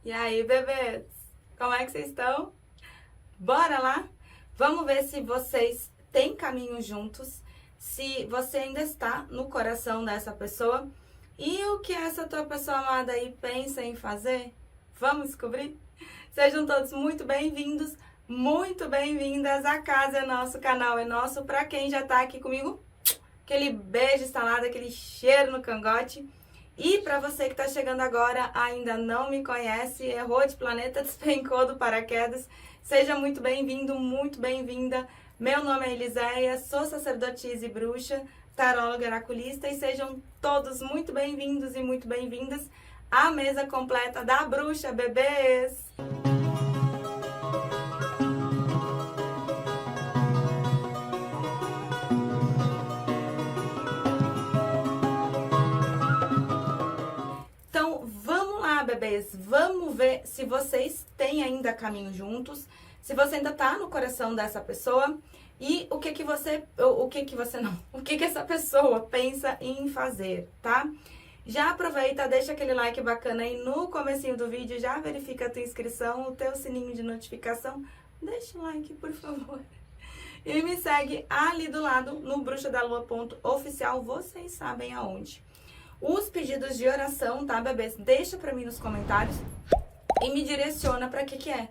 E aí, bebês? Como é que vocês estão? Bora lá? Vamos ver se vocês têm caminho juntos, se você ainda está no coração dessa pessoa e o que essa tua pessoa amada aí pensa em fazer. Vamos descobrir? Sejam todos muito bem-vindas. A casa é nosso, o canal é nosso. Pra quem já tá aqui comigo, aquele beijo instalado, aquele cheiro no cangote. E para você que está chegando agora, ainda não me conhece, errou de planeta, despencou do paraquedas, seja muito bem-vindo, muito bem-vinda. Meu nome é Eliséia, sou sacerdotisa e bruxa, taróloga oraculista, e sejam todos muito bem-vindos e muito bem-vindas à mesa completa da bruxa, bebês! Então, vamos lá, bebês, vamos ver se vocês têm ainda caminho juntos, se você ainda tá no coração dessa pessoa e o que essa pessoa pensa em fazer, tá? Já aproveita, deixa aquele like bacana aí no comecinho do vídeo, já verifica a tua inscrição, o teu sininho de notificação, deixa o like, por favor. E me segue ali do lado no bruxadalua.oficial, vocês sabem aonde. Os pedidos de oração, tá, bebês? Deixa pra mim nos comentários e me direciona pra que é,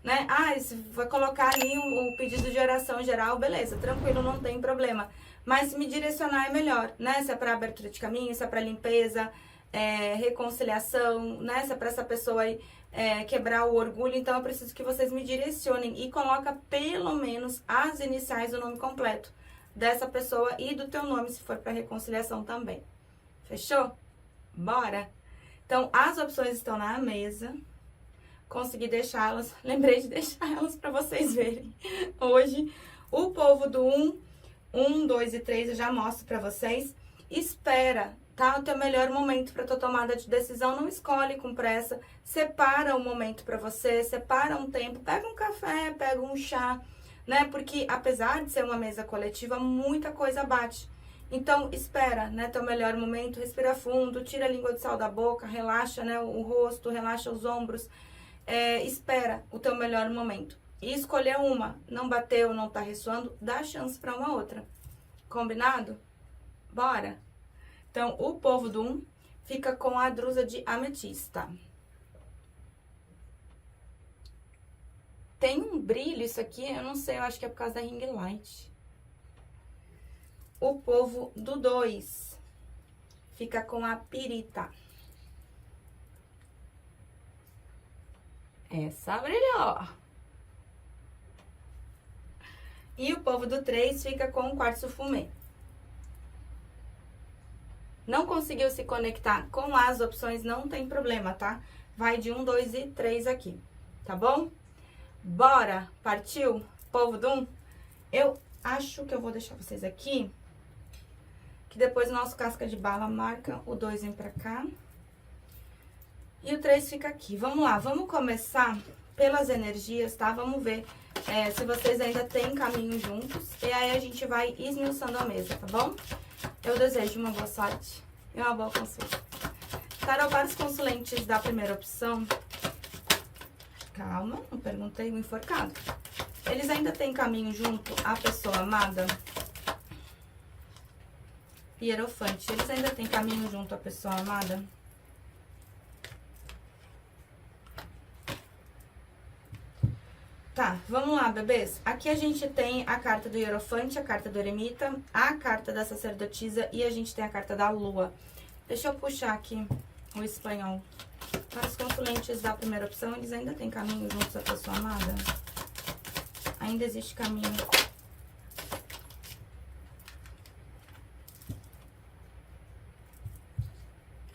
né? Ah, se vai colocar ali o pedido de oração geral, beleza, tranquilo, não tem problema. Mas se me direcionar é melhor, né? Se é pra abertura de caminho, se é pra limpeza, reconciliação, né? Se é pra essa pessoa aí quebrar o orgulho, então eu preciso que vocês me direcionem e coloca pelo menos as iniciais do nome completo dessa pessoa e do teu nome, se for pra reconciliação também. Fechou? Bora? Então, as opções estão na mesa. Consegui deixá-las. Lembrei de deixar elas para vocês verem. Hoje, o povo do 1, 2 e 3 eu já mostro para vocês. Espera, tá? O teu melhor momento para tua tomada de decisão. Não escolhe com pressa. Separa um momento para você. Separa um tempo. Pega um café, pega um chá, né? Porque, apesar de ser uma mesa coletiva, muita coisa bate. Então, espera, né, teu melhor momento, respira fundo, tira a língua de sal da boca, relaxa, né, o rosto, relaxa os ombros, espera o teu melhor momento. E escolher uma, não bateu, não tá ressoando, dá chance para uma outra. Combinado? Bora? Então, o povo do 1 fica com a drusa de ametista. Tem um brilho isso aqui, eu não sei, eu acho que é por causa da ring light. O povo do 2 fica com a pirita. Essa brilhou. E o povo do 3 fica com o quartzo fumê. Não conseguiu se conectar com as opções, não tem problema, tá? Vai de 1, 2 e 3 aqui, tá bom? Bora, partiu? Povo do 1? Eu acho que eu vou deixar vocês aqui, que depois o nosso casca de bala marca, o 2 vem pra cá. E o 3 fica aqui. Vamos lá, vamos começar pelas energias, tá? Vamos ver se vocês ainda têm caminho juntos. E aí a gente vai esmiuçando a mesa, tá bom? Eu desejo uma boa sorte e uma boa consulta. Tarô para os consulentes da primeira opção. Calma, não perguntei o enforcado. Eles ainda têm caminho junto à pessoa amada? Hierofante, eles ainda têm caminho junto à pessoa amada? Tá, vamos lá, bebês. Aqui a gente tem a carta do Hierofante, a carta do Eremita, a carta da Sacerdotisa e a gente tem a carta da Lua. Deixa eu puxar aqui o espanhol. Para os consulentes da primeira opção, eles ainda têm caminho junto à pessoa amada? Ainda existe caminho.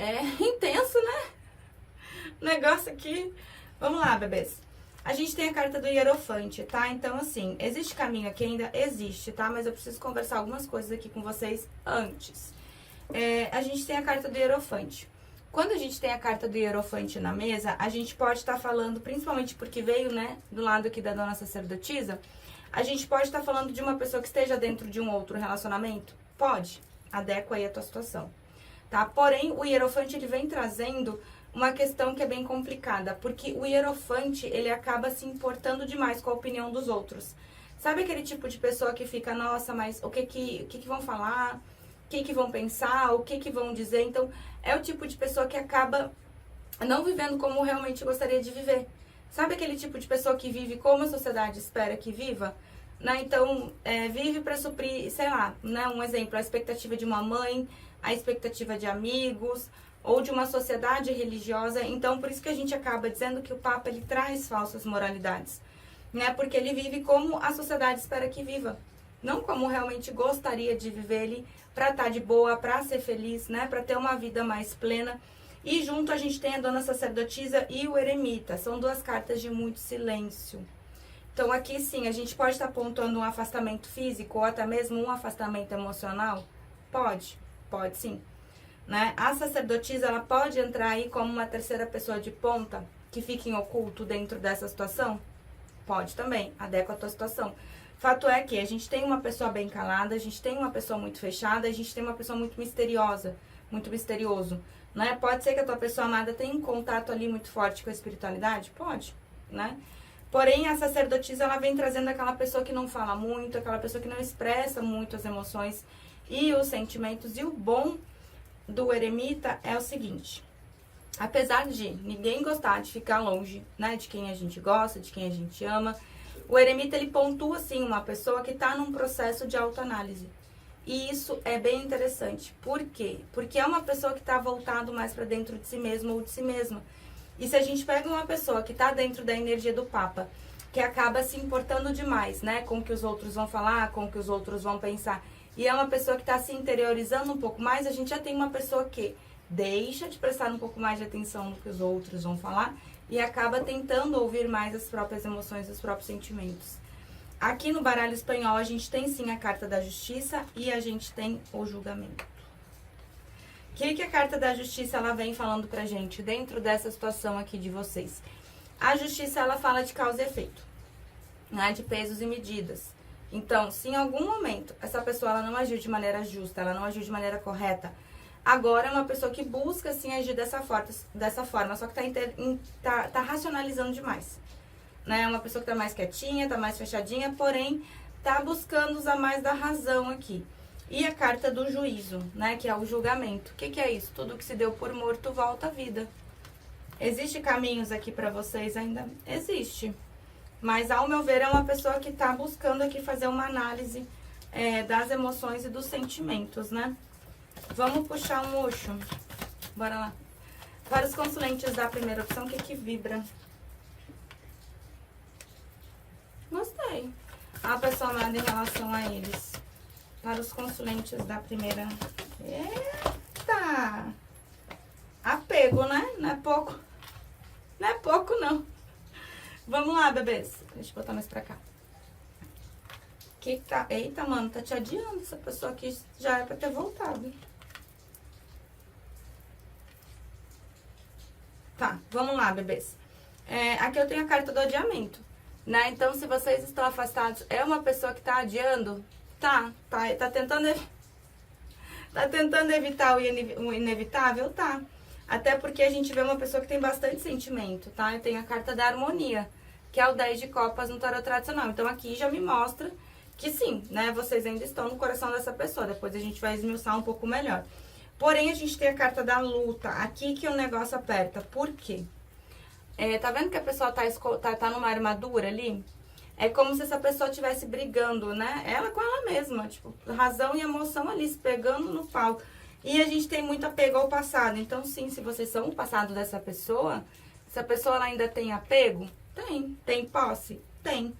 É intenso, né? O negócio aqui. Vamos lá, bebês. A gente tem a carta do Hierofante, tá? Então, assim, existe caminho aqui ainda? Existe, tá? Mas eu preciso conversar algumas coisas aqui com vocês antes. A gente tem a carta do Hierofante. Quando a gente tem a carta do Hierofante na mesa, a gente pode estar falando, principalmente porque veio, né, do lado aqui da Dona Sacerdotisa, a gente pode estar falando de uma pessoa que esteja dentro de um outro relacionamento? Pode. Adequa aí a tua situação. Tá? Porém, o Hierofante, ele vem trazendo uma questão que é bem complicada, porque o hierofante, ele acaba se importando demais com a opinião dos outros. Sabe aquele tipo de pessoa que fica, nossa, mas o que vão falar? O que vão pensar? O que vão dizer? Então, é o tipo de pessoa que acaba não vivendo como realmente gostaria de viver. Sabe aquele tipo de pessoa que vive como a sociedade espera que viva? Né? Então, vive para suprir, sei lá, né? Um exemplo, a expectativa de uma mãe, a expectativa de amigos, ou de uma sociedade religiosa. Então, por isso que a gente acaba dizendo que o Papa, ele traz falsas moralidades, né? Porque ele vive como a sociedade espera que viva, não como realmente gostaria de viver ele, para estar de boa, para ser feliz, né? Para ter uma vida mais plena. E junto a gente tem a Dona Sacerdotisa e o Eremita, são duas cartas de muito silêncio. Então aqui sim, a gente pode estar pontuando um afastamento físico ou até mesmo um afastamento emocional? Pode sim. Né? A sacerdotisa, ela pode entrar aí como uma terceira pessoa de ponta, que fica em oculto dentro dessa situação? Pode também, adequa a tua situação. Fato é que a gente tem uma pessoa bem calada, a gente tem uma pessoa muito fechada, a gente tem uma pessoa muito misteriosa, muito misterioso, né? Pode ser que a tua pessoa amada tenha um contato ali muito forte com a espiritualidade? Pode, né? Porém, a sacerdotisa, ela vem trazendo aquela pessoa que não fala muito, aquela pessoa que não expressa muito as emoções e os sentimentos. E o bom do eremita é o seguinte: apesar de ninguém gostar de ficar longe, né, de quem a gente gosta, de quem a gente ama, o eremita, ele pontua, sim, uma pessoa que está num processo de autoanálise. E isso é bem interessante. Por quê? Porque é uma pessoa que está voltado mais para dentro de si mesmo ou de si mesma. E se a gente pega uma pessoa que está dentro da energia do Papa, que acaba se importando demais, né, com o que os outros vão falar, com o que os outros vão pensar, e é uma pessoa que está se interiorizando um pouco mais, a gente já tem uma pessoa que deixa de prestar um pouco mais de atenção no que os outros vão falar e acaba tentando ouvir mais as próprias emoções, os próprios sentimentos. Aqui no baralho espanhol a gente tem sim a carta da justiça e a gente tem o julgamento. O que a carta da justiça ela vem falando pra gente dentro dessa situação aqui de vocês? A justiça, ela fala de causa e efeito, né, de pesos e medidas. Então, se em algum momento essa pessoa ela não agiu de maneira justa, ela não agiu de maneira correta, agora é uma pessoa que busca sim agir dessa forma, só que tá racionalizando demais. Né? É uma pessoa que tá mais quietinha, tá mais fechadinha, porém tá buscando usar mais da razão aqui. E a carta do juízo, né, que é o julgamento. O que é isso? Tudo que se deu por morto volta à vida. Existe caminhos aqui pra vocês ainda? Existe. Mas, ao meu ver, é uma pessoa que tá buscando aqui fazer uma análise das emoções e dos sentimentos, né? Vamos puxar um Osho. Bora lá. Para os consulentes da primeira opção, o que vibra? Gostei. A pessoa amada em relação a eles. Para os consulentes da primeira... Eita! Apego, né? Não é pouco. Não é pouco, não. Vamos lá, bebês. Deixa eu botar mais pra cá. Que tá... Eita, mano, tá te adiando. Essa pessoa aqui já é pra ter voltado. Tá, vamos lá, bebês. Aqui eu tenho a carta do adiamento, né? Então, se vocês estão afastados, é uma pessoa que tá adiando? Tá tentando evitar o inevitável? Tá. Até porque a gente vê uma pessoa que tem bastante sentimento, tá? Eu tenho a carta da harmonia, que é o 10 de copas no tarot tradicional. Então, aqui já me mostra que sim, né? Vocês ainda estão no coração dessa pessoa. Depois a gente vai esmiuçar um pouco melhor. Porém, a gente tem a carta da luta. Aqui que o negócio aperta. Por quê? Tá vendo que a pessoa tá numa armadura ali? É como se essa pessoa estivesse brigando, né? Ela com ela mesma. Tipo, razão e emoção ali, se pegando no pau. E a gente tem muito apego ao passado. Então, sim, se vocês são o passado dessa pessoa, se a pessoa ela ainda tem apego, tem. Tem posse? Tem.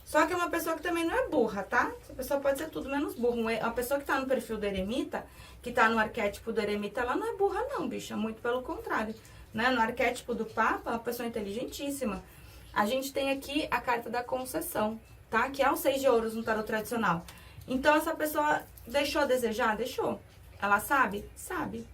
Só que é uma pessoa que também não é burra, tá? Essa pessoa pode ser tudo menos burra. A pessoa que tá no perfil do eremita, que tá no arquétipo do eremita, ela não é burra não, bicha. Muito pelo contrário. Né? No arquétipo do Papa, é uma pessoa inteligentíssima. A gente tem aqui a carta da concessão, tá? Que é o 6 de ouros no tarot tradicional. Então, essa pessoa deixou a desejar? Deixou. Ela sabe? Sabe.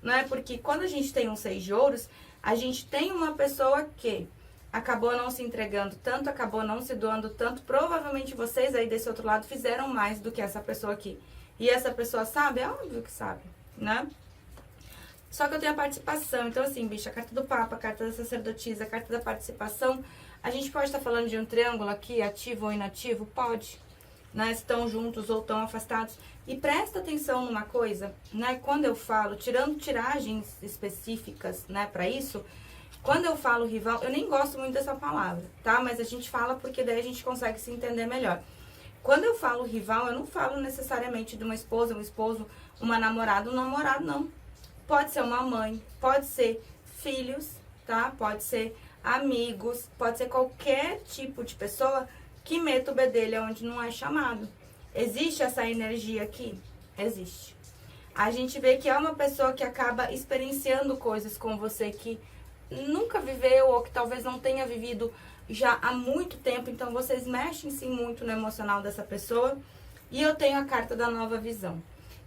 Não é? Porque quando a gente tem um 6 de ouros, a gente tem uma pessoa que acabou não se entregando tanto, acabou não se doando tanto. Provavelmente vocês aí desse outro lado fizeram mais do que essa pessoa aqui. E essa pessoa sabe? É óbvio que sabe, né? Só que eu tenho a participação. Então, assim, bicho, a carta do Papa, a carta da sacerdotisa, a carta da participação. A gente pode estar falando de um triângulo aqui, ativo ou inativo? Pode. Né? Estão juntos ou estão afastados. E presta atenção numa coisa, né? Quando eu falo, tirando tiragens específicas, né, pra isso, quando eu falo rival, eu nem gosto muito dessa palavra, tá? Mas a gente fala porque daí a gente consegue se entender melhor. Quando eu falo rival, eu não falo necessariamente de uma esposa, um esposo, uma namorada, um namorado, não. Pode ser uma mãe, pode ser filhos, tá? Pode ser amigos, pode ser qualquer tipo de pessoa que meta o bedelho onde não é chamado. Existe essa energia aqui? Existe. A gente vê que é uma pessoa que acaba experienciando coisas com você que nunca viveu ou que talvez não tenha vivido já há muito tempo. Então, vocês mexem sim muito no emocional dessa pessoa. E eu tenho a carta da nova visão.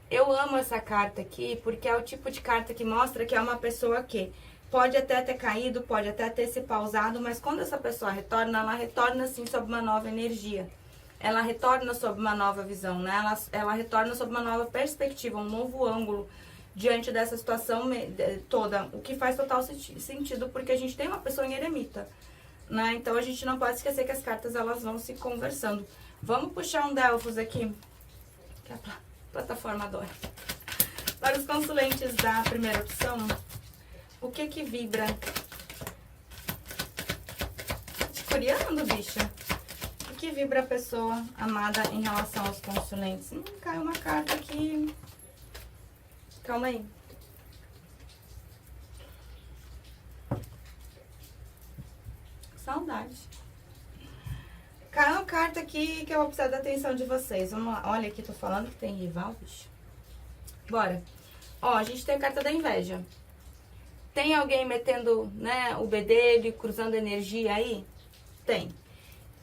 Eu amo essa carta aqui porque é o tipo de carta que mostra que é uma pessoa que pode até ter caído, pode até ter se pausado, mas quando essa pessoa retorna, ela retorna sim sob uma nova energia. Ela retorna sob uma nova visão, né? Ela retorna sob uma nova perspectiva, um novo ângulo diante dessa situação toda. O que faz total sentido, porque a gente tem uma pessoa em eremita, né? Então a gente não pode esquecer que as cartas elas vão se conversando. Vamos puxar um Delfos aqui, que a plataforma adora. Para os consulentes da primeira opção, o que que vibra? Te curiando, bicha. O que vibra a pessoa amada em relação aos consulentes? Caiu uma carta aqui. Calma aí. Saudade. Caiu uma carta aqui que eu vou precisar da atenção de vocês. Vamos lá. Olha aqui, tô falando que tem rival, bicho. Bora. Ó, a gente tem a carta da inveja. Tem alguém metendo, né, o bedelho, cruzando energia aí? Tem.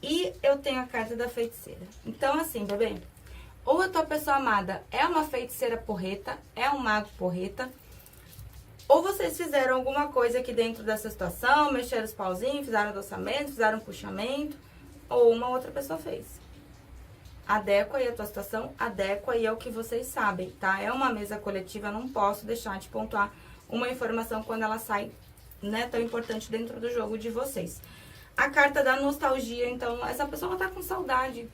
E eu tenho a carta da feiticeira. Então, assim, bebê, ou a tua pessoa amada é uma feiticeira porreta, é um mago porreta, ou vocês fizeram alguma coisa aqui dentro dessa situação, mexeram os pauzinhos, fizeram adoçamento, fizeram puxamento, ou uma outra pessoa fez. Adequa aí a tua situação, adequa aí ao que vocês sabem, tá? É uma mesa coletiva, eu não posso deixar de pontuar uma informação quando ela sai, né, tão importante dentro do jogo de vocês. A carta da nostalgia, então, essa pessoa ela tá com saudade,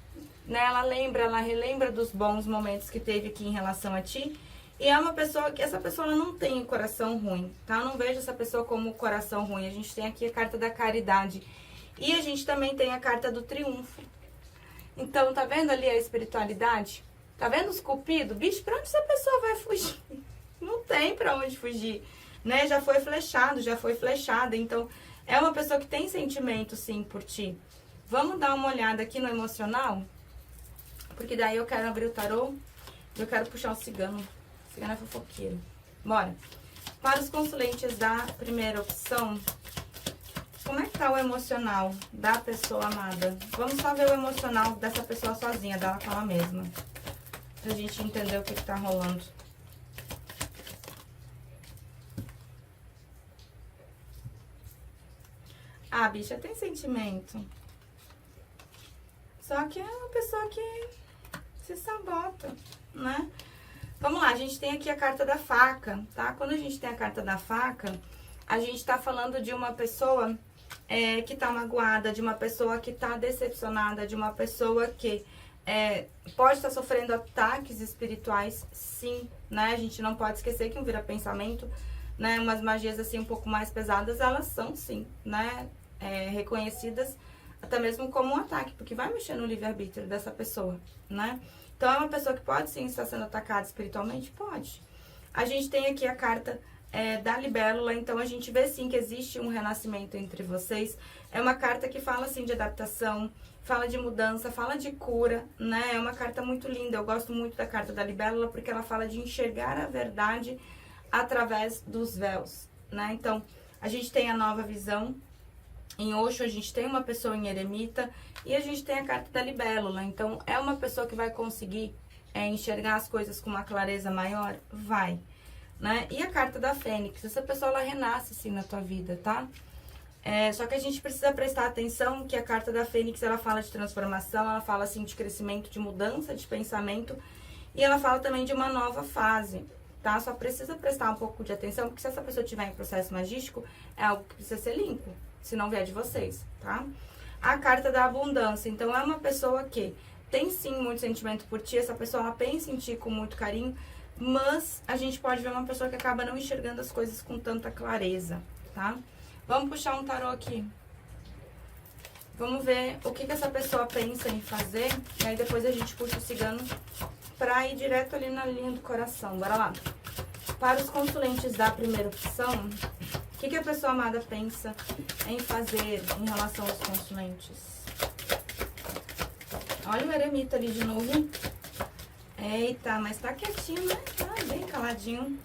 né? Ela lembra, ela relembra dos bons momentos que teve aqui em relação a ti. E é uma pessoa que, essa pessoa ela não tem coração ruim, tá? Eu não vejo essa pessoa como coração ruim. A gente tem aqui a carta da caridade. E a gente também tem a carta do triunfo. Então, tá vendo ali a espiritualidade? Tá vendo os cupidos? Bicho, pra onde essa pessoa vai fugir? Não tem pra onde fugir, né? Já foi flechado, já foi flechada. Então, é uma pessoa que tem sentimento, sim, por ti. Vamos dar uma olhada aqui no emocional? Porque daí eu quero abrir o tarô e eu quero puxar o cigano. O cigano é fofoqueiro. Bora. Para os consulentes da primeira opção, como é que tá o emocional da pessoa amada? Vamos só ver o emocional dessa pessoa sozinha, dela com ela mesma. Pra gente entender o que tá rolando. Ah, bicha, tem sentimento. Só que é uma pessoa que se sabota, né? Vamos lá, a gente tem aqui a carta da faca, tá? Quando a gente tem a carta da faca, a gente tá falando de uma pessoa que tá magoada, de uma pessoa que tá decepcionada, de uma pessoa que pode estar sofrendo ataques espirituais, sim, né? A gente não pode esquecer que um vira-pensamento, né? Umas magias assim um pouco mais pesadas, elas são, sim, né? Reconhecidas até mesmo como um ataque, porque vai mexer no livre-arbítrio dessa pessoa, né? Então, é uma pessoa que pode sim estar sendo atacada espiritualmente? Pode. A gente tem aqui a carta da libélula, então a gente vê sim que existe um renascimento entre vocês. É uma carta que fala assim de adaptação, fala de mudança, fala de cura, né? É uma carta muito linda, eu gosto muito da carta da libélula porque ela fala de enxergar a verdade através dos véus, né? Então, a gente tem a nova visão. Em Osho, a gente tem uma pessoa em eremita e a gente tem a carta da libélula. Então, é uma pessoa que vai conseguir enxergar as coisas com uma clareza maior? Vai, né? E a carta da fênix, essa pessoa, ela renasce, sim, na tua vida, tá? Só que a gente precisa prestar atenção que a carta da fênix, ela fala de transformação, ela fala, assim, de crescimento, de mudança de pensamento. E ela fala também de uma nova fase. tá? Só precisa prestar um pouco de atenção, porque se essa pessoa tiver em processo magístico, é algo que precisa ser limpo, se não vier de vocês, tá? A carta da abundância, então é uma pessoa que tem sim muito sentimento por ti, essa pessoa ela pensa em ti com muito carinho, mas a gente pode ver uma pessoa que acaba não enxergando as coisas com tanta clareza, tá? Vamos puxar um tarô aqui. Vamos ver o que essa pessoa pensa em fazer, e aí depois a gente puxa o cigano pra ir direto ali na linha do coração. Bora lá. Para os consulentes da primeira opção, o que a pessoa amada pensa em fazer em relação aos consulentes? Olha o eremita ali de novo. Eita, mas tá quietinho, né? Tá bem caladinho.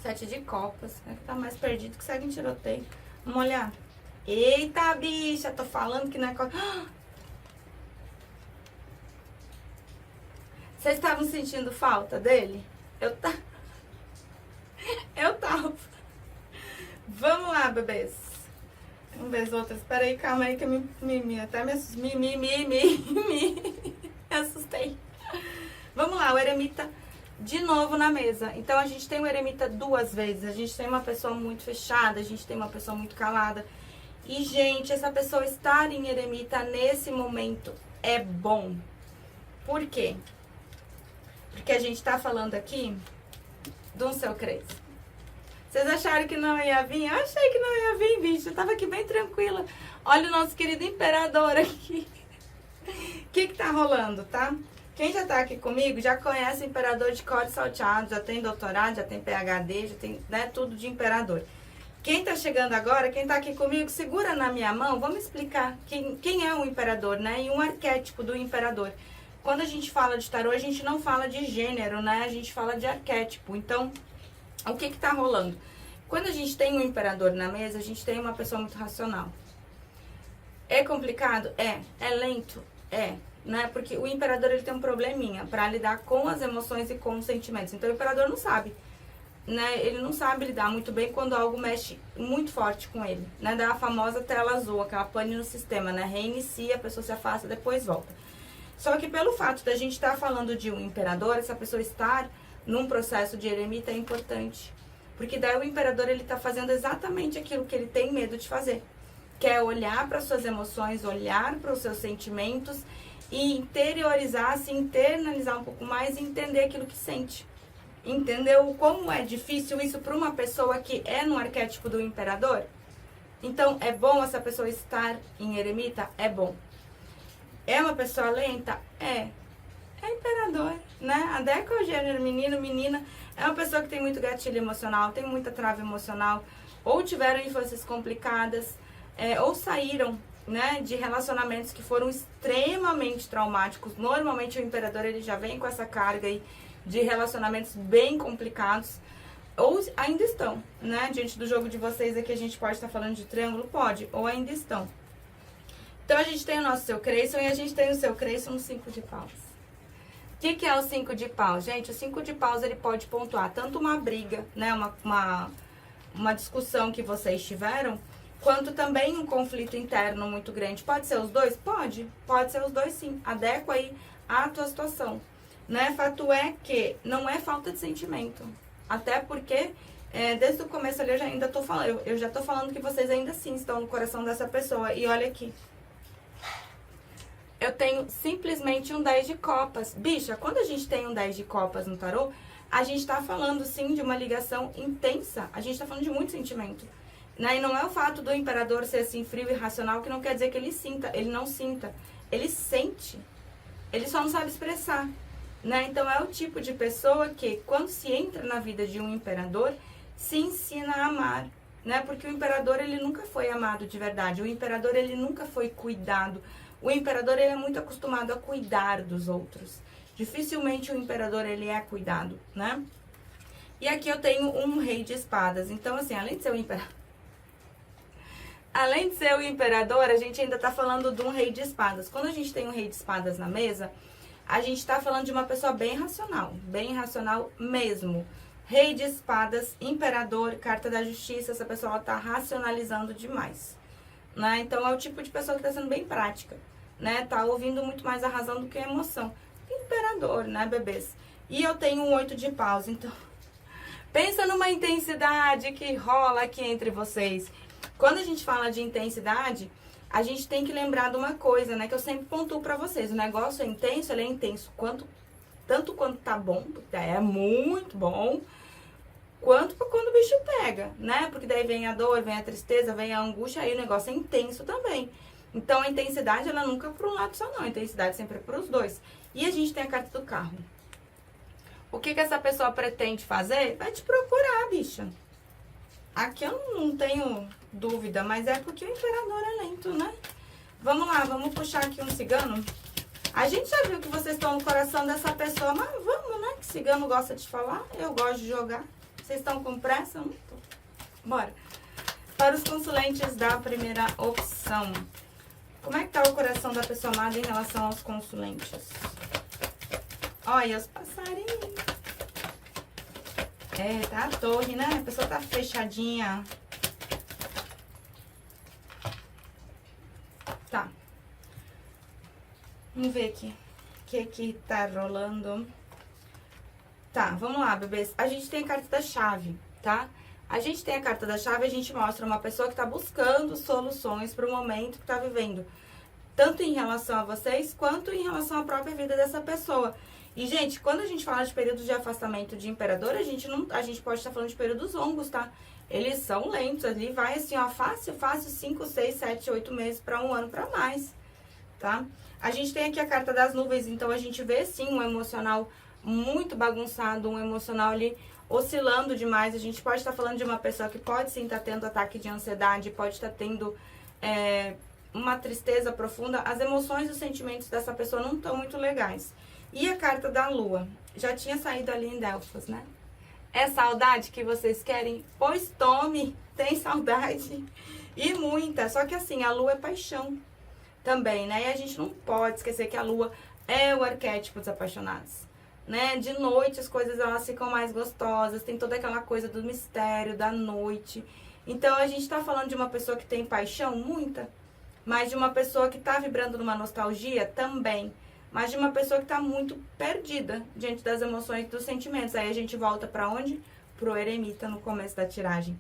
7 de copas. É que tá mais perdido que segue em tiroteio. Vamos olhar. Eita, bicha, tô falando que não é... Vocês estavam sentindo falta dele? Eu tava. Vamos lá, bebês. Vamos ver as outras. Espera aí, calma aí que eu até me assustei. Vamos lá, o eremita de novo na mesa. Então, a gente tem o eremita 2 vezes. A gente tem uma pessoa muito fechada, a gente tem uma pessoa muito calada. E, gente, essa pessoa estar em eremita nesse momento é bom. Por quê? Porque a gente tá falando aqui do seu crescimento. Vocês acharam que não ia vir? Eu achei que não ia vir, bicho. Eu tava aqui bem tranquila. Olha o nosso querido imperador aqui. O que tá rolando, tá? Quem já tá aqui comigo já conhece o imperador de cor salteado, já tem doutorado, já tem PhD, já tem, né, tudo de imperador. Quem tá chegando agora, quem tá aqui comigo, segura na minha mão, vamos explicar quem é o imperador, né? E um arquétipo do imperador. Quando a gente fala de tarô, a gente não fala de gênero, né? A gente fala de arquétipo. Então, o que tá rolando? Quando a gente tem um imperador na mesa, a gente tem uma pessoa muito racional. É complicado? É. É lento? É. Né? Porque o imperador ele tem um probleminha para lidar com as emoções e com os sentimentos. Então, o imperador não sabe. Né? Ele não sabe lidar muito bem quando algo mexe muito forte com ele. Né? Dá a famosa tela azul, aquela pane no sistema. Né? Reinicia, a pessoa se afasta, depois volta. Só que pelo fato da gente estar falando de um imperador, essa pessoa estar num processo de eremita é importante. Porque daí o imperador ele está fazendo exatamente aquilo que ele tem medo de fazer. Que é olhar para suas emoções, olhar para os seus sentimentos e interiorizar, se internalizar um pouco mais e entender aquilo que sente. Entendeu como é difícil isso para uma pessoa que é no arquétipo do imperador? Então, é bom essa pessoa estar em eremita? É bom. É uma pessoa lenta? É. É imperador, né? A Deca é o gênero menino, menina. É uma pessoa que tem muito gatilho emocional, tem muita trava emocional. Ou tiveram infâncias complicadas, ou saíram, né, de relacionamentos que foram extremamente traumáticos. Normalmente o imperador ele já vem com essa carga aí de relacionamentos bem complicados. Ou ainda estão, né? Diante do jogo de vocês aqui a gente pode estar falando de triângulo? Pode, ou ainda estão. Então, a gente tem o nosso seu Creyson e a gente tem o seu Creyson no 5 de paus. O que é o 5 de paus? Gente, o 5 de paus, ele pode pontuar tanto uma briga, né, uma discussão que vocês tiveram, quanto também um conflito interno muito grande. Pode ser os dois? Pode. Pode ser os dois, sim. Adequa aí a tua situação. Né? Fato é que não é falta de sentimento. Até porque, desde o começo ali, eu já tô falando que vocês ainda sim estão no coração dessa pessoa. E olha aqui. Eu tenho simplesmente um 10 de copas. Bicha, quando a gente tem um 10 de copas no tarô, a gente tá falando, sim, de uma ligação intensa. A gente tá falando de muito sentimento. Né? E não é o fato do imperador ser assim frio e racional que não quer dizer que ele sinta. Ele não sinta. Ele sente. Ele só não sabe expressar. Né? Então, é o tipo de pessoa que, quando se entra na vida de um imperador, se ensina a amar. Né? Porque o imperador, ele nunca foi amado de verdade. O imperador, ele nunca foi cuidado. O imperador, ele é muito acostumado a cuidar dos outros. Dificilmente o imperador, ele é cuidado, né? E aqui eu tenho um rei de espadas. Então, assim, além de ser o imperador... Além de ser o imperador, a gente ainda tá falando de um rei de espadas. Quando a gente tem um rei de espadas na mesa, a gente tá falando de uma pessoa bem racional mesmo. Rei de espadas, imperador, carta da justiça, essa pessoa ela tá racionalizando demais. Né? Então, é o tipo de pessoa que tá sendo bem prática. Né? Tá ouvindo muito mais a razão do que a emoção. imperador, né, bebês? E eu tenho um 8 de paus, então pensa numa intensidade que rola aqui entre vocês. Quando a gente fala de intensidade, a gente tem que lembrar de uma coisa, né, que eu sempre pontuo pra vocês. O negócio é intenso, ele é intenso tanto quanto tá bom, porque é muito bom, quanto quando o bicho pega, né? Porque daí vem a dor, vem a tristeza, vem a angústia, aí o negócio é intenso também. Então a intensidade, ela nunca é para um lado só não, a intensidade sempre é para os dois. E a gente tem a carta do carro. O que essa pessoa pretende fazer? Vai te procurar, bicha. Aqui eu não tenho dúvida, mas é porque o imperador é lento, né? Vamos lá, vamos puxar aqui um cigano. A gente já viu que vocês estão no coração dessa pessoa, mas vamos, né? Que cigano gosta de falar, eu gosto de jogar. Vocês estão com pressa? Eu não tô. Bora. Para os consulentes da primeira opção. Como é que tá o coração da pessoa amada em relação aos consulentes? Olha os passarinhos. É, tá a torre, né? A pessoa tá fechadinha. Tá. Vamos ver aqui. O que tá rolando? Tá, vamos lá, bebês. A gente tem a carta da chave, tá? A gente tem a carta da chave, a gente mostra uma pessoa que tá buscando soluções pro momento que tá vivendo. Tanto em relação a vocês, quanto em relação à própria vida dessa pessoa. E, gente, quando a gente fala de período de afastamento de imperador, a gente pode estar falando de períodos longos, tá? Eles são lentos, ali vai assim, ó, fácil, 5, 6, 7, 8 meses pra um ano pra mais, tá? A gente tem aqui a carta das nuvens, então a gente vê, sim, um emocional muito bagunçado, um emocional ali oscilando demais. A gente pode estar falando de uma pessoa que pode sim estar tendo ataque de ansiedade, pode estar tendo uma tristeza profunda. As emoções e os sentimentos dessa pessoa não estão muito legais. E a carta da lua? Já tinha saído ali em Delfos, né? É saudade que vocês querem? Pois tome, tem saudade. E muita, só que assim, a lua é paixão também, né? E a gente não pode esquecer que a lua é o arquétipo dos apaixonados. Né? De noite as coisas elas ficam mais gostosas, tem toda aquela coisa do mistério da noite. Então a gente tá falando de uma pessoa que tem paixão, muita, mas de uma pessoa que tá vibrando numa nostalgia também, mas de uma pessoa que tá muito perdida diante das emoções e dos sentimentos. Aí a gente volta pra onde? Pro eremita no começo da tiragem.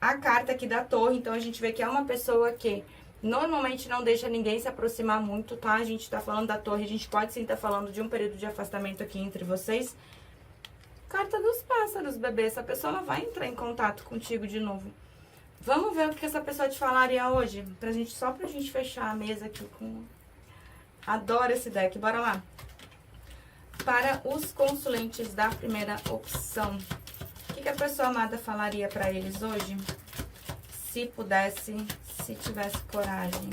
A carta aqui da torre, então a gente vê que é uma pessoa que normalmente não deixa ninguém se aproximar muito, tá? A gente tá falando da torre, a gente pode sim estar falando de um período de afastamento aqui entre vocês. Carta dos pássaros, bebê. Essa pessoa ela vai entrar em contato contigo de novo. Vamos ver o que essa pessoa te falaria hoje? Só pra gente fechar a mesa aqui com... Adoro esse deck, bora lá. Para os consulentes da primeira opção. O que a pessoa amada falaria pra eles hoje? Se pudesse, se tivesse coragem.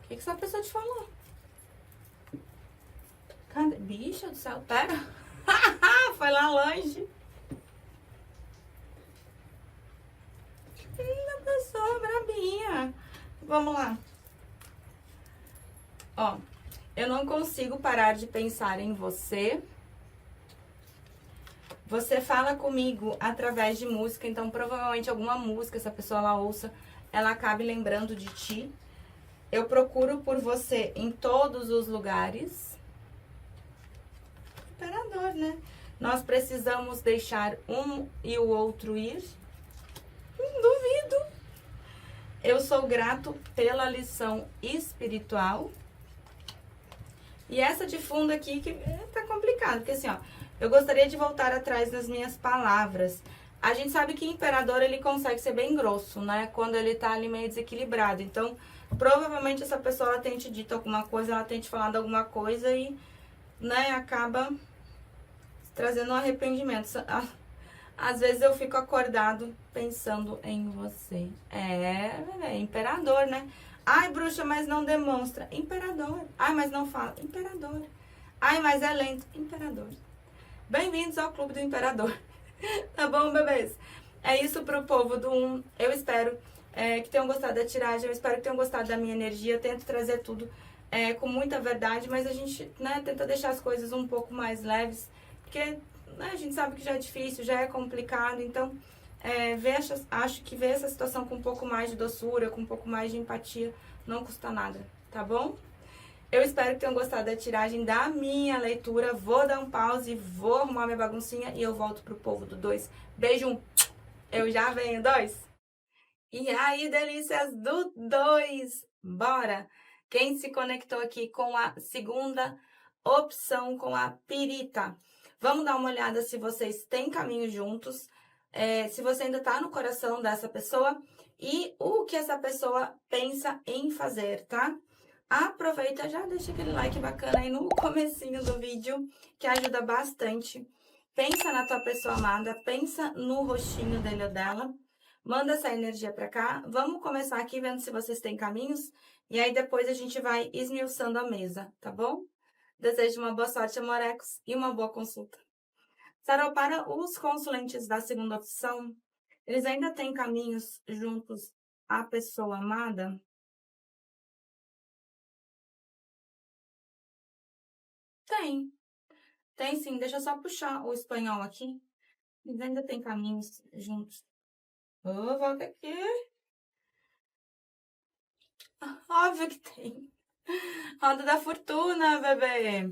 O que essa pessoa te falou? Cadê? Bicha do céu, pera. Foi lá longe. A pessoa brabinha. Vamos lá. Ó, eu não consigo parar de pensar em você. Você fala comigo através de música, então provavelmente alguma música, essa pessoa ela ouça, ela acabe lembrando de ti. Eu procuro por você em todos os lugares. Imperador, né? Nós precisamos deixar um e o outro ir. Duvido. Eu sou grato pela lição espiritual. E essa de fundo aqui que tá complicado, porque assim, ó, eu gostaria de voltar atrás nas minhas palavras. A gente sabe que o imperador, ele consegue ser bem grosso, né? Quando ele tá ali meio desequilibrado. Então, provavelmente essa pessoa, ela tem te dito alguma coisa, ela tem te falado alguma coisa e, né, acaba trazendo um arrependimento. Às vezes eu fico acordado pensando em você. É imperador, né? Ai, bruxa, mas não demonstra. Imperador. Ai, mas não fala. Imperador. Ai, mas é lento. Imperador. Bem-vindos ao Clube do Imperador. Tá bom, bebês? É isso pro povo do 1. Eu espero que tenham gostado da tiragem. Eu espero que tenham gostado da minha energia. Eu tento trazer tudo com muita verdade, mas a gente, né, tenta deixar as coisas um pouco mais leves. Porque, né, a gente sabe que já é difícil, já é complicado. Então, acho que ver essa situação com um pouco mais de doçura, com um pouco mais de empatia, não custa nada, tá bom? Eu espero que tenham gostado da tiragem da minha leitura. Vou dar um pause, vou arrumar minha baguncinha e eu volto pro povo do 2. Beijo, eu já venho, 2. E aí, delícias do 2, bora! Quem se conectou aqui com a segunda opção, com a pirita? Vamos dar uma olhada se vocês têm caminho juntos, se você ainda tá no coração dessa pessoa e o que essa pessoa pensa em fazer, tá? Aproveita, já deixa aquele like bacana aí no comecinho do vídeo, que ajuda bastante. Pensa na tua pessoa amada, pensa no rostinho dele ou dela. Manda essa energia pra cá. Vamos começar aqui vendo se vocês têm caminhos. E aí depois a gente vai esmiuçando a mesa, tá bom? Desejo uma boa sorte, amorecos, e uma boa consulta. Tarô, para os consulentes da segunda opção, eles ainda têm caminhos juntos à pessoa amada? Tem. Tem sim. Deixa eu só puxar o espanhol aqui. Eles ainda têm caminhos juntos. Ô, volta aqui. Óbvio que tem. Roda da fortuna, bebê.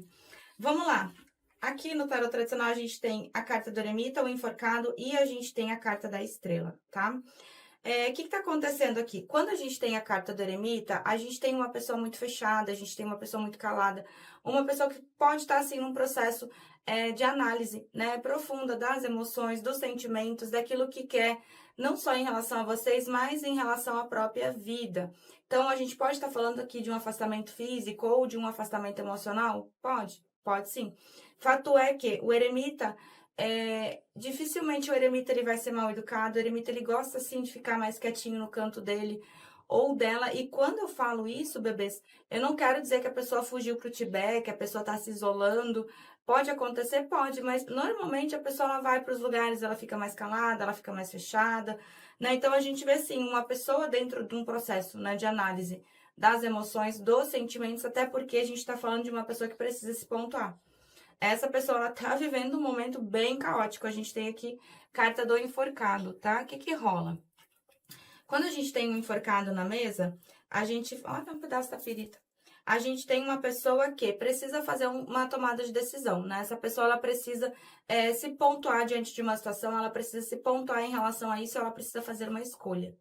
Vamos lá. Aqui no tarot tradicional a gente tem a carta do eremita, o enforcado e a gente tem a carta da estrela, tá? O que tá acontecendo aqui? Quando a gente tem a carta do eremita, a gente tem uma pessoa muito fechada, a gente tem uma pessoa muito calada, uma pessoa que pode estar, assim, num processo de análise, né, profunda das emoções, dos sentimentos, daquilo que quer, não só em relação a vocês, mas em relação à própria vida. Então, a gente pode estar falando aqui de um afastamento físico ou de um afastamento emocional? Pode sim. Fato é que o eremita, dificilmente o eremita ele vai ser mal educado, o eremita ele gosta sim de ficar mais quietinho no canto dele ou dela, e quando eu falo isso, bebês, eu não quero dizer que a pessoa fugiu pro Tibete, que a pessoa tá se isolando, pode acontecer, pode, mas normalmente a pessoa ela vai para os lugares, ela fica mais calada, ela fica mais fechada, né? Então a gente vê sim uma pessoa dentro de um processo, né, de análise das emoções, dos sentimentos, até porque a gente está falando de uma pessoa que precisa se pontuar. Essa pessoa, ela tá vivendo um momento bem caótico. A gente tem aqui carta do enforcado, tá? O que que rola? Quando a gente tem um enforcado na mesa, a gente... Olha um pedaço da pirita. A gente tem uma pessoa que precisa fazer uma tomada de decisão, né? Essa pessoa, ela precisa se pontuar diante de uma situação, ela precisa se pontuar em relação a isso, ela precisa fazer uma escolha.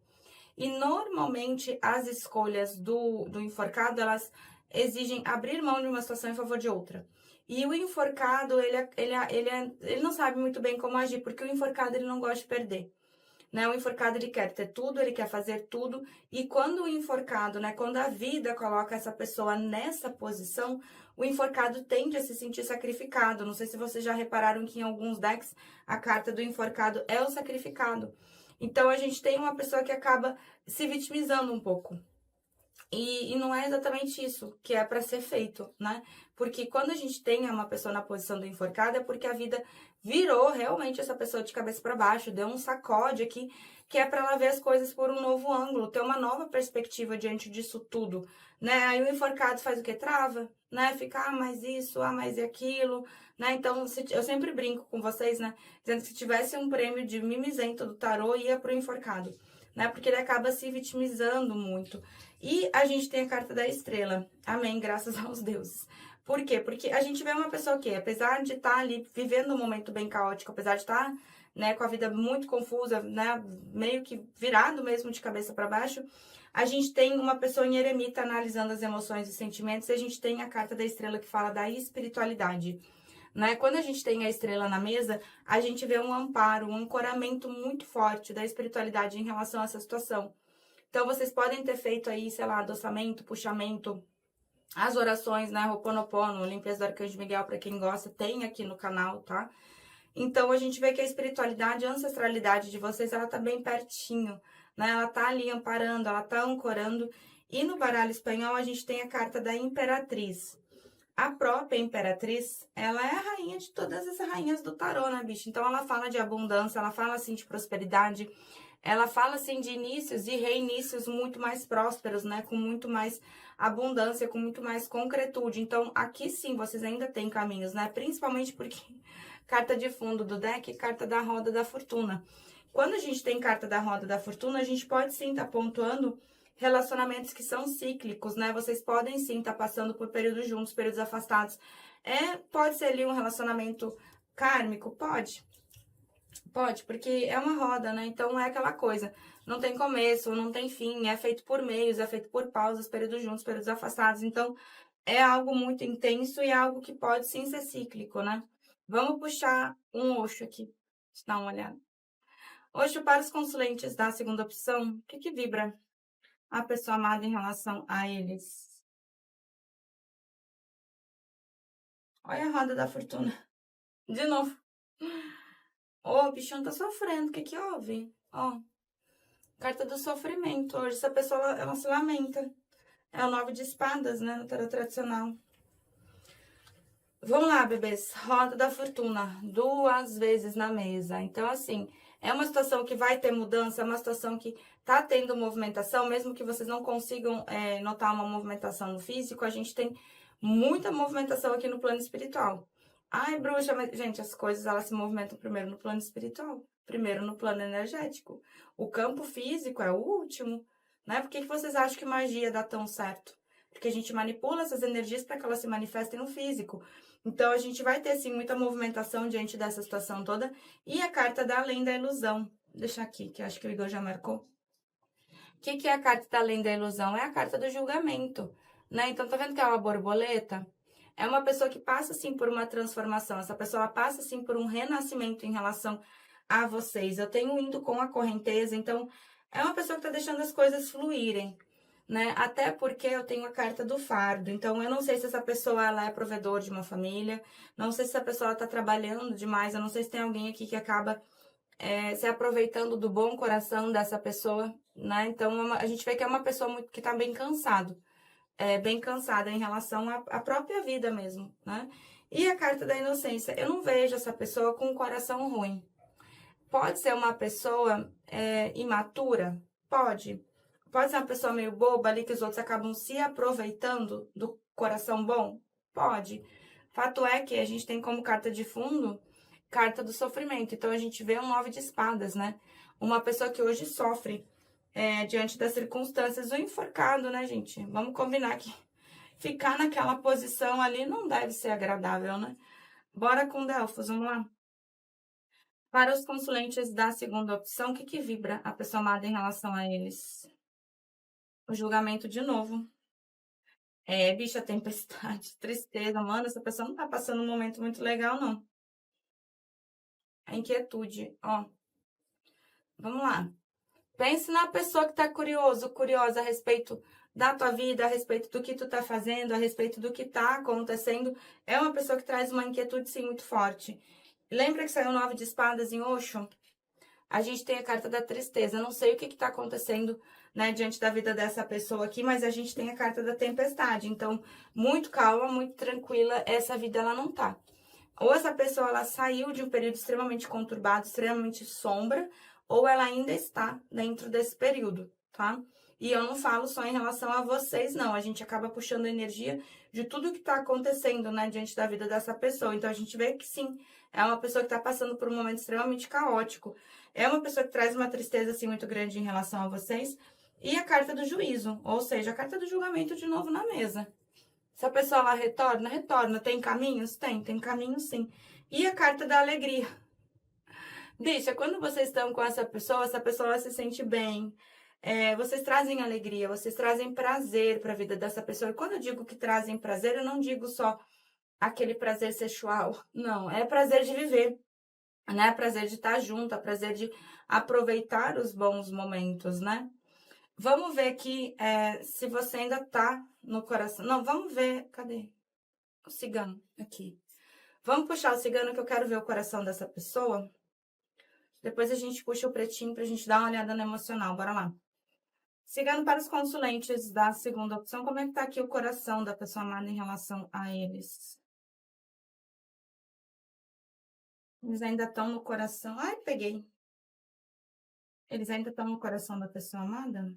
E, normalmente, as escolhas do enforcado, elas exigem abrir mão de uma situação em favor de outra. E o enforcado, ele não sabe muito bem como agir, porque o enforcado, ele não gosta de perder. Né? O enforcado, ele quer ter tudo, ele quer fazer tudo. E quando o enforcado, né, quando a vida coloca essa pessoa nessa posição, o enforcado tende a se sentir sacrificado. Não sei se vocês já repararam que em alguns decks a carta do enforcado é o sacrificado. Então, a gente tem uma pessoa que acaba se vitimizando um pouco. E não é exatamente isso que é para ser feito, né? Porque quando a gente tem uma pessoa na posição do enforcado, é porque a vida virou realmente essa pessoa de cabeça para baixo, deu um sacode aqui, que é para ela ver as coisas por um novo ângulo, ter uma nova perspectiva diante disso tudo, né? Aí o enforcado faz o quê? Trava, né? Fica, mais isso, mais aquilo, né? Então, eu sempre brinco com vocês, né? Dizendo que se tivesse um prêmio de mimizento do tarô, ia pro enforcado, né? Porque ele acaba se vitimizando muito. E a gente tem a carta da estrela. Amém, graças aos deuses. Por quê? Porque a gente vê uma pessoa que, apesar de estar ali vivendo um momento bem caótico, apesar de estar, né, com a vida muito confusa, né, meio que virado mesmo de cabeça para baixo, a gente tem uma pessoa em eremita analisando as emoções e sentimentos, e a gente tem a carta da estrela que fala da espiritualidade. Né? Quando a gente tem a estrela na mesa, a gente vê um amparo, um ancoramento muito forte da espiritualidade em relação a essa situação. Então, vocês podem ter feito aí, sei lá, adoçamento, puxamento, as orações, né? Ho'oponopono, limpeza do Arcanjo Miguel, para quem gosta, tem aqui no canal, tá? Então, a gente vê que a espiritualidade, a ancestralidade de vocês, ela tá bem pertinho, né? Ela tá ali amparando, ela tá ancorando. E no baralho espanhol, a gente tem a carta da Imperatriz. A própria Imperatriz, ela é a rainha de todas as rainhas do tarô, né, bicho? Então, ela fala de abundância, ela fala, assim, de prosperidade, ela fala, assim, de inícios e reinícios muito mais prósperos, né? Com muito mais abundância, com muito mais concretude. Então, aqui sim, vocês ainda têm caminhos, né? Principalmente porque carta de fundo do deck, carta da roda da fortuna. Quando a gente tem carta da roda da fortuna, a gente pode sim estar pontuando relacionamentos que são cíclicos, né? Vocês podem sim estar passando por períodos juntos, períodos afastados. Pode ser ali um relacionamento kármico? Pode. Pode, porque é uma roda, né? Então é aquela coisa. Não tem começo, não tem fim, é feito por meios, é feito por pausas, períodos juntos, períodos afastados. Então é algo muito intenso e é algo que pode sim ser cíclico, né? Vamos puxar um Osho aqui. Deixa eu dar uma olhada. Osho, para os consulentes da segunda opção, o que vibra a pessoa amada em relação a eles? Olha a roda da fortuna. De novo. Ô, o bichão tá sofrendo. O que houve? Ó, carta do sofrimento. Hoje essa pessoa, ela se lamenta. É o 9 de espadas, né? No tarot tradicional. Vamos lá, bebês. Roda da fortuna. 2 vezes na mesa. Então, assim, é uma situação que vai ter mudança, é uma situação que tá tendo movimentação, mesmo que vocês não consigam notar uma movimentação no físico, a gente tem muita movimentação aqui no plano espiritual. Ai, bruxa, mas, gente, as coisas, elas se movimentam primeiro no plano espiritual, primeiro no plano energético. O campo físico é o último, né? Por que vocês acham que magia dá tão certo? Porque a gente manipula essas energias para que elas se manifestem no físico. Então, a gente vai ter, sim, muita movimentação diante dessa situação toda. E a carta da além da ilusão. Vou deixar aqui, que eu acho que o Igor já marcou. O que é a carta da além da ilusão? É a carta do julgamento, né? Então, tá vendo que é uma borboleta? É uma pessoa que passa, sim, por uma transformação. Essa pessoa passa, sim, por um renascimento em relação a vocês. Eu tenho indo com a correnteza, então, é uma pessoa que tá deixando as coisas fluírem, né? Até porque eu tenho a carta do fardo. Então, eu não sei se essa pessoa ela é provedor de uma família, não sei se essa pessoa está trabalhando demais, eu não sei se tem alguém aqui que acaba se aproveitando do bom coração dessa pessoa, né? Então, a gente vê que é uma pessoa muito, que está bem cansado, bem cansada em relação à própria vida mesmo, né? E a carta da inocência, eu não vejo essa pessoa com um coração ruim. Pode ser uma pessoa imatura? Pode. Pode ser uma pessoa meio boba ali que os outros acabam se aproveitando do coração bom? Pode. Fato é que a gente tem como carta de fundo carta do sofrimento. Então a gente vê um 9 de espadas, né? Uma pessoa que hoje sofre diante das circunstâncias, o enforcado, né, gente? Vamos combinar que ficar naquela posição ali não deve ser agradável, né? Bora com Delfos, vamos lá. Para os consulentes da segunda opção, o que vibra a pessoa amada em relação a eles? O julgamento de novo. Bicha, tempestade, tristeza, mano, essa pessoa não tá passando um momento muito legal, não. A inquietude, ó. Vamos lá. Pense na pessoa que tá curiosa a respeito da tua vida, a respeito do que tu tá fazendo, a respeito do que tá acontecendo. É uma pessoa que traz uma inquietude, sim, muito forte. Lembra que saiu o 9 de espadas em Osho? A gente tem a carta da tristeza. Eu não sei o que está acontecendo, né, diante da vida dessa pessoa aqui, mas a gente tem a carta da tempestade. Então, muito calma, muito tranquila, essa vida ela não tá. Ou essa pessoa ela saiu de um período extremamente conturbado, extremamente sombra, ou ela ainda está dentro desse período, tá? E eu não falo só em relação a vocês, não. A gente acaba puxando energia de tudo que tá acontecendo, né, diante da vida dessa pessoa. Então, a gente vê que sim, é uma pessoa que tá passando por um momento extremamente caótico. É uma pessoa que traz uma tristeza, assim, muito grande em relação a vocês. E a carta do juízo, ou seja, a carta do julgamento de novo na mesa. Se a pessoa lá retorna, retorna. Tem caminhos? Tem caminhos sim. E a carta da alegria. Bicha, quando vocês estão com essa pessoa se sente bem. Vocês trazem alegria, vocês trazem prazer para a vida dessa pessoa. E quando eu digo que trazem prazer, eu não digo só aquele prazer sexual. Não, é prazer de viver, né? Prazer de estar junto, é prazer de aproveitar os bons momentos, né? Vamos ver aqui se você ainda tá no coração. Não, vamos ver. Cadê? O cigano, aqui. Vamos puxar o cigano que eu quero ver o coração dessa pessoa. Depois a gente puxa o pretinho pra gente dar uma olhada no emocional. Bora lá. Seguindo para os consulentes da segunda opção, como é que tá aqui o coração da pessoa amada em relação a eles? Eles ainda estão no coração. Ai, peguei. Eles ainda estão no coração da pessoa amada?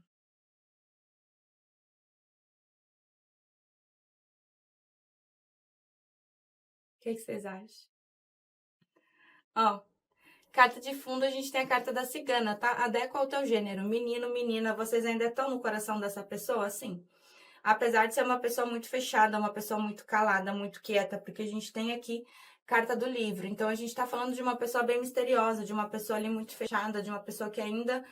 O que que vocês acham? Ó, carta de fundo, a gente tem a carta da cigana, tá? Adequa ao teu gênero. Menino, menina, vocês ainda estão no coração dessa pessoa? Sim. Apesar de ser uma pessoa muito fechada, uma pessoa muito calada, muito quieta, porque a gente tem aqui carta do livro. Então, a gente tá falando de uma pessoa bem misteriosa, de uma pessoa ali muito fechada, de uma pessoa que ainda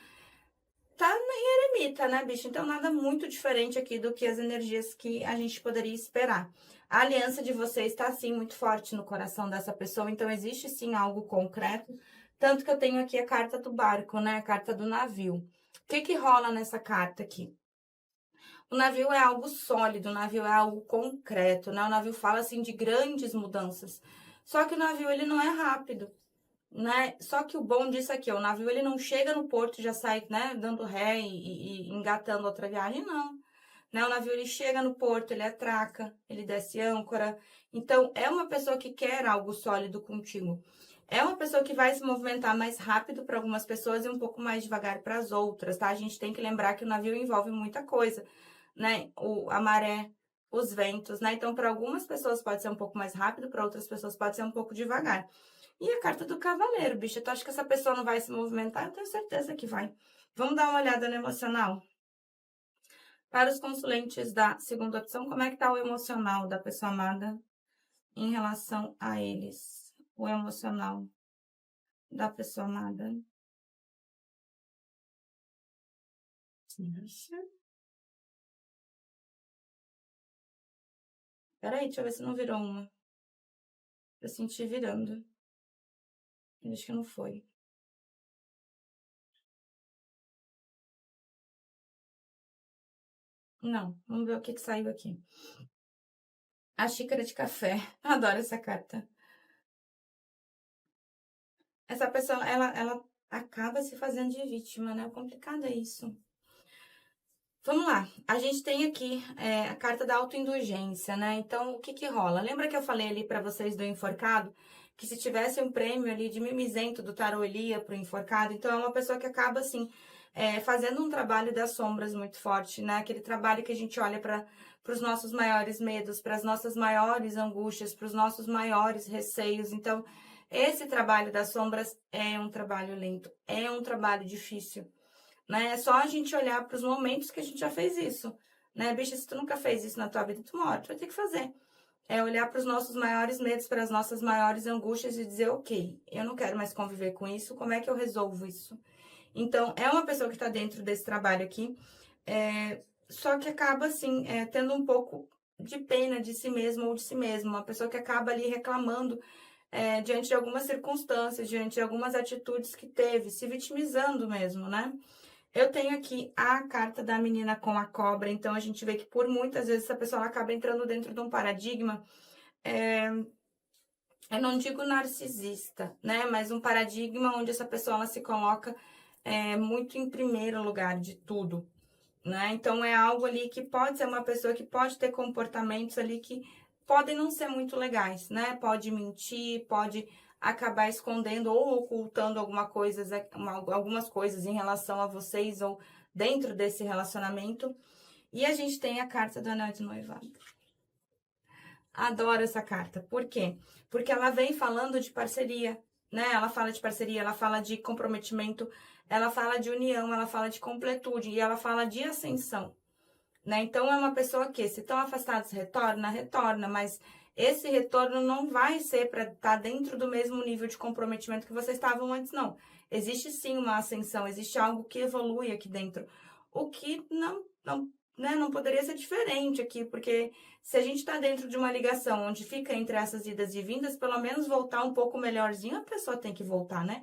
tá na eremita, né, bicho? Então, nada muito diferente aqui do que as energias que a gente poderia esperar. A aliança de vocês está, sim, muito forte no coração dessa pessoa, então existe, sim, algo concreto. Tanto que eu tenho aqui a carta do barco, né, a carta do navio. O que que rola nessa carta aqui? O navio é algo sólido, o navio é algo concreto, né? O navio fala, assim, de grandes mudanças. Só que o navio, ele não é rápido, né? Só que o bom disso aqui, ó, o navio ele não chega no porto e já sai, né, dando ré e engatando outra viagem, não. Né? O navio ele chega no porto, ele atraca, ele desce âncora. Então, é uma pessoa que quer algo sólido contigo. É uma pessoa que vai se movimentar mais rápido para algumas pessoas e um pouco mais devagar para as outras, tá? A gente tem que lembrar que o navio envolve muita coisa, né? A maré, os ventos, né? Então, para algumas pessoas pode ser um pouco mais rápido, para outras pessoas pode ser um pouco devagar. E a carta do cavaleiro, bicho. Tu acha que essa pessoa não vai se movimentar? Eu tenho certeza que vai. Vamos dar uma olhada no emocional? Para os consulentes da segunda opção, como é que tá o emocional da pessoa amada em relação a eles? O emocional da pessoa amada. Ixi. Peraí, deixa eu ver se não virou uma. Eu senti virando. Acho que não foi. Não, vamos ver o que saiu aqui. A xícara de café. Adoro essa carta. Essa pessoa, ela acaba se fazendo de vítima, né? Complicado é isso. Vamos lá, a gente tem aqui a carta da autoindulgência, né? Então, o que que rola? Lembra que eu falei ali para vocês do enforcado? Que se tivesse um prêmio ali de mimizento do tarô, ele ia pro enforcado. Então, é uma pessoa que acaba, assim, fazendo um trabalho das sombras muito forte, né? Aquele trabalho que a gente olha para os nossos maiores medos, para as nossas maiores angústias, para os nossos maiores receios. Então, esse trabalho das sombras é um trabalho lento, é um trabalho difícil, né? É só a gente olhar para os momentos que a gente já fez isso, né? Bicha, se tu nunca fez isso na tua vida, tu morre, tu vai ter que fazer. É olhar para os nossos maiores medos, para as nossas maiores angústias e dizer, ok, eu não quero mais conviver com isso, como é que eu resolvo isso? Então, é uma pessoa que está dentro desse trabalho aqui, só que acaba, assim, tendo um pouco de pena de si mesmo ou de si mesmo, uma pessoa que acaba ali reclamando diante de algumas circunstâncias, diante de algumas atitudes que teve, se vitimizando mesmo, né? Eu tenho aqui a carta da menina com a cobra, então a gente vê que por muitas vezes essa pessoa ela acaba entrando dentro de um paradigma, eu não digo narcisista, né? Mas um paradigma onde essa pessoa ela se coloca muito em primeiro lugar de tudo, né? Então é algo ali que pode ser uma pessoa que pode ter comportamentos ali que podem não ser muito legais, né? Pode mentir, pode acabar escondendo ou ocultando algumas coisas em relação a vocês ou dentro desse relacionamento. E a gente tem a carta do anel de noivado. Adoro essa carta. Por quê? Porque ela vem falando de parceria, né? Ela fala de parceria, ela fala de comprometimento, ela fala de união, ela fala de completude e ela fala de ascensão, né? Então é uma pessoa que, se estão afastados, retorna, mas esse retorno não vai ser para estar dentro do mesmo nível de comprometimento que vocês estavam antes, não. Existe sim uma ascensão, existe algo que evolui aqui dentro. O que não poderia ser diferente aqui, porque se a gente está dentro de uma ligação onde fica entre essas idas e vindas, pelo menos voltar um pouco melhorzinho, a pessoa tem que voltar, né?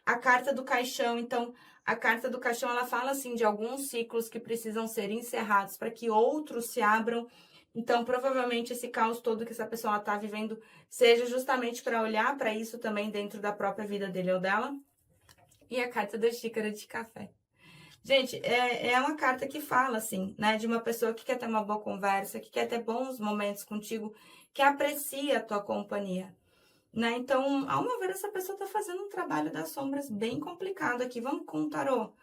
A carta do caixão, então, a carta do caixão, ela fala, assim, de alguns ciclos que precisam ser encerrados para que outros se abram. Então, provavelmente, esse caos todo que essa pessoa está vivendo seja justamente para olhar para isso também dentro da própria vida dele ou dela. E a carta da xícara de café. Gente, é uma carta que fala, assim, né? De uma pessoa que quer ter uma boa conversa, que quer ter bons momentos contigo, que aprecia a tua companhia, né? Então, ao meu ver, essa pessoa tá fazendo um trabalho das sombras bem complicado aqui. Vamos com o tarô?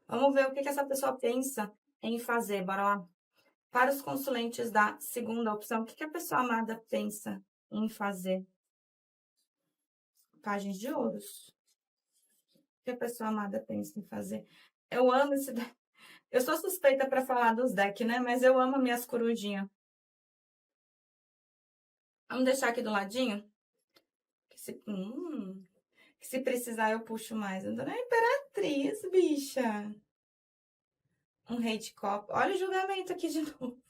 Vamos ver o que essa pessoa pensa em fazer. Bora lá. Para os consulentes da segunda opção, o que a pessoa amada pensa em fazer? Páginas de ouros. O que a pessoa amada pensa em fazer? Eu amo esse deck. Eu sou suspeita para falar dos decks, né? Mas eu amo minhas corujinhas. Vamos deixar aqui do ladinho? Que se precisar eu puxo mais. Dona Imperatriz, bicha. Um rei de copa. Olha o julgamento aqui de novo.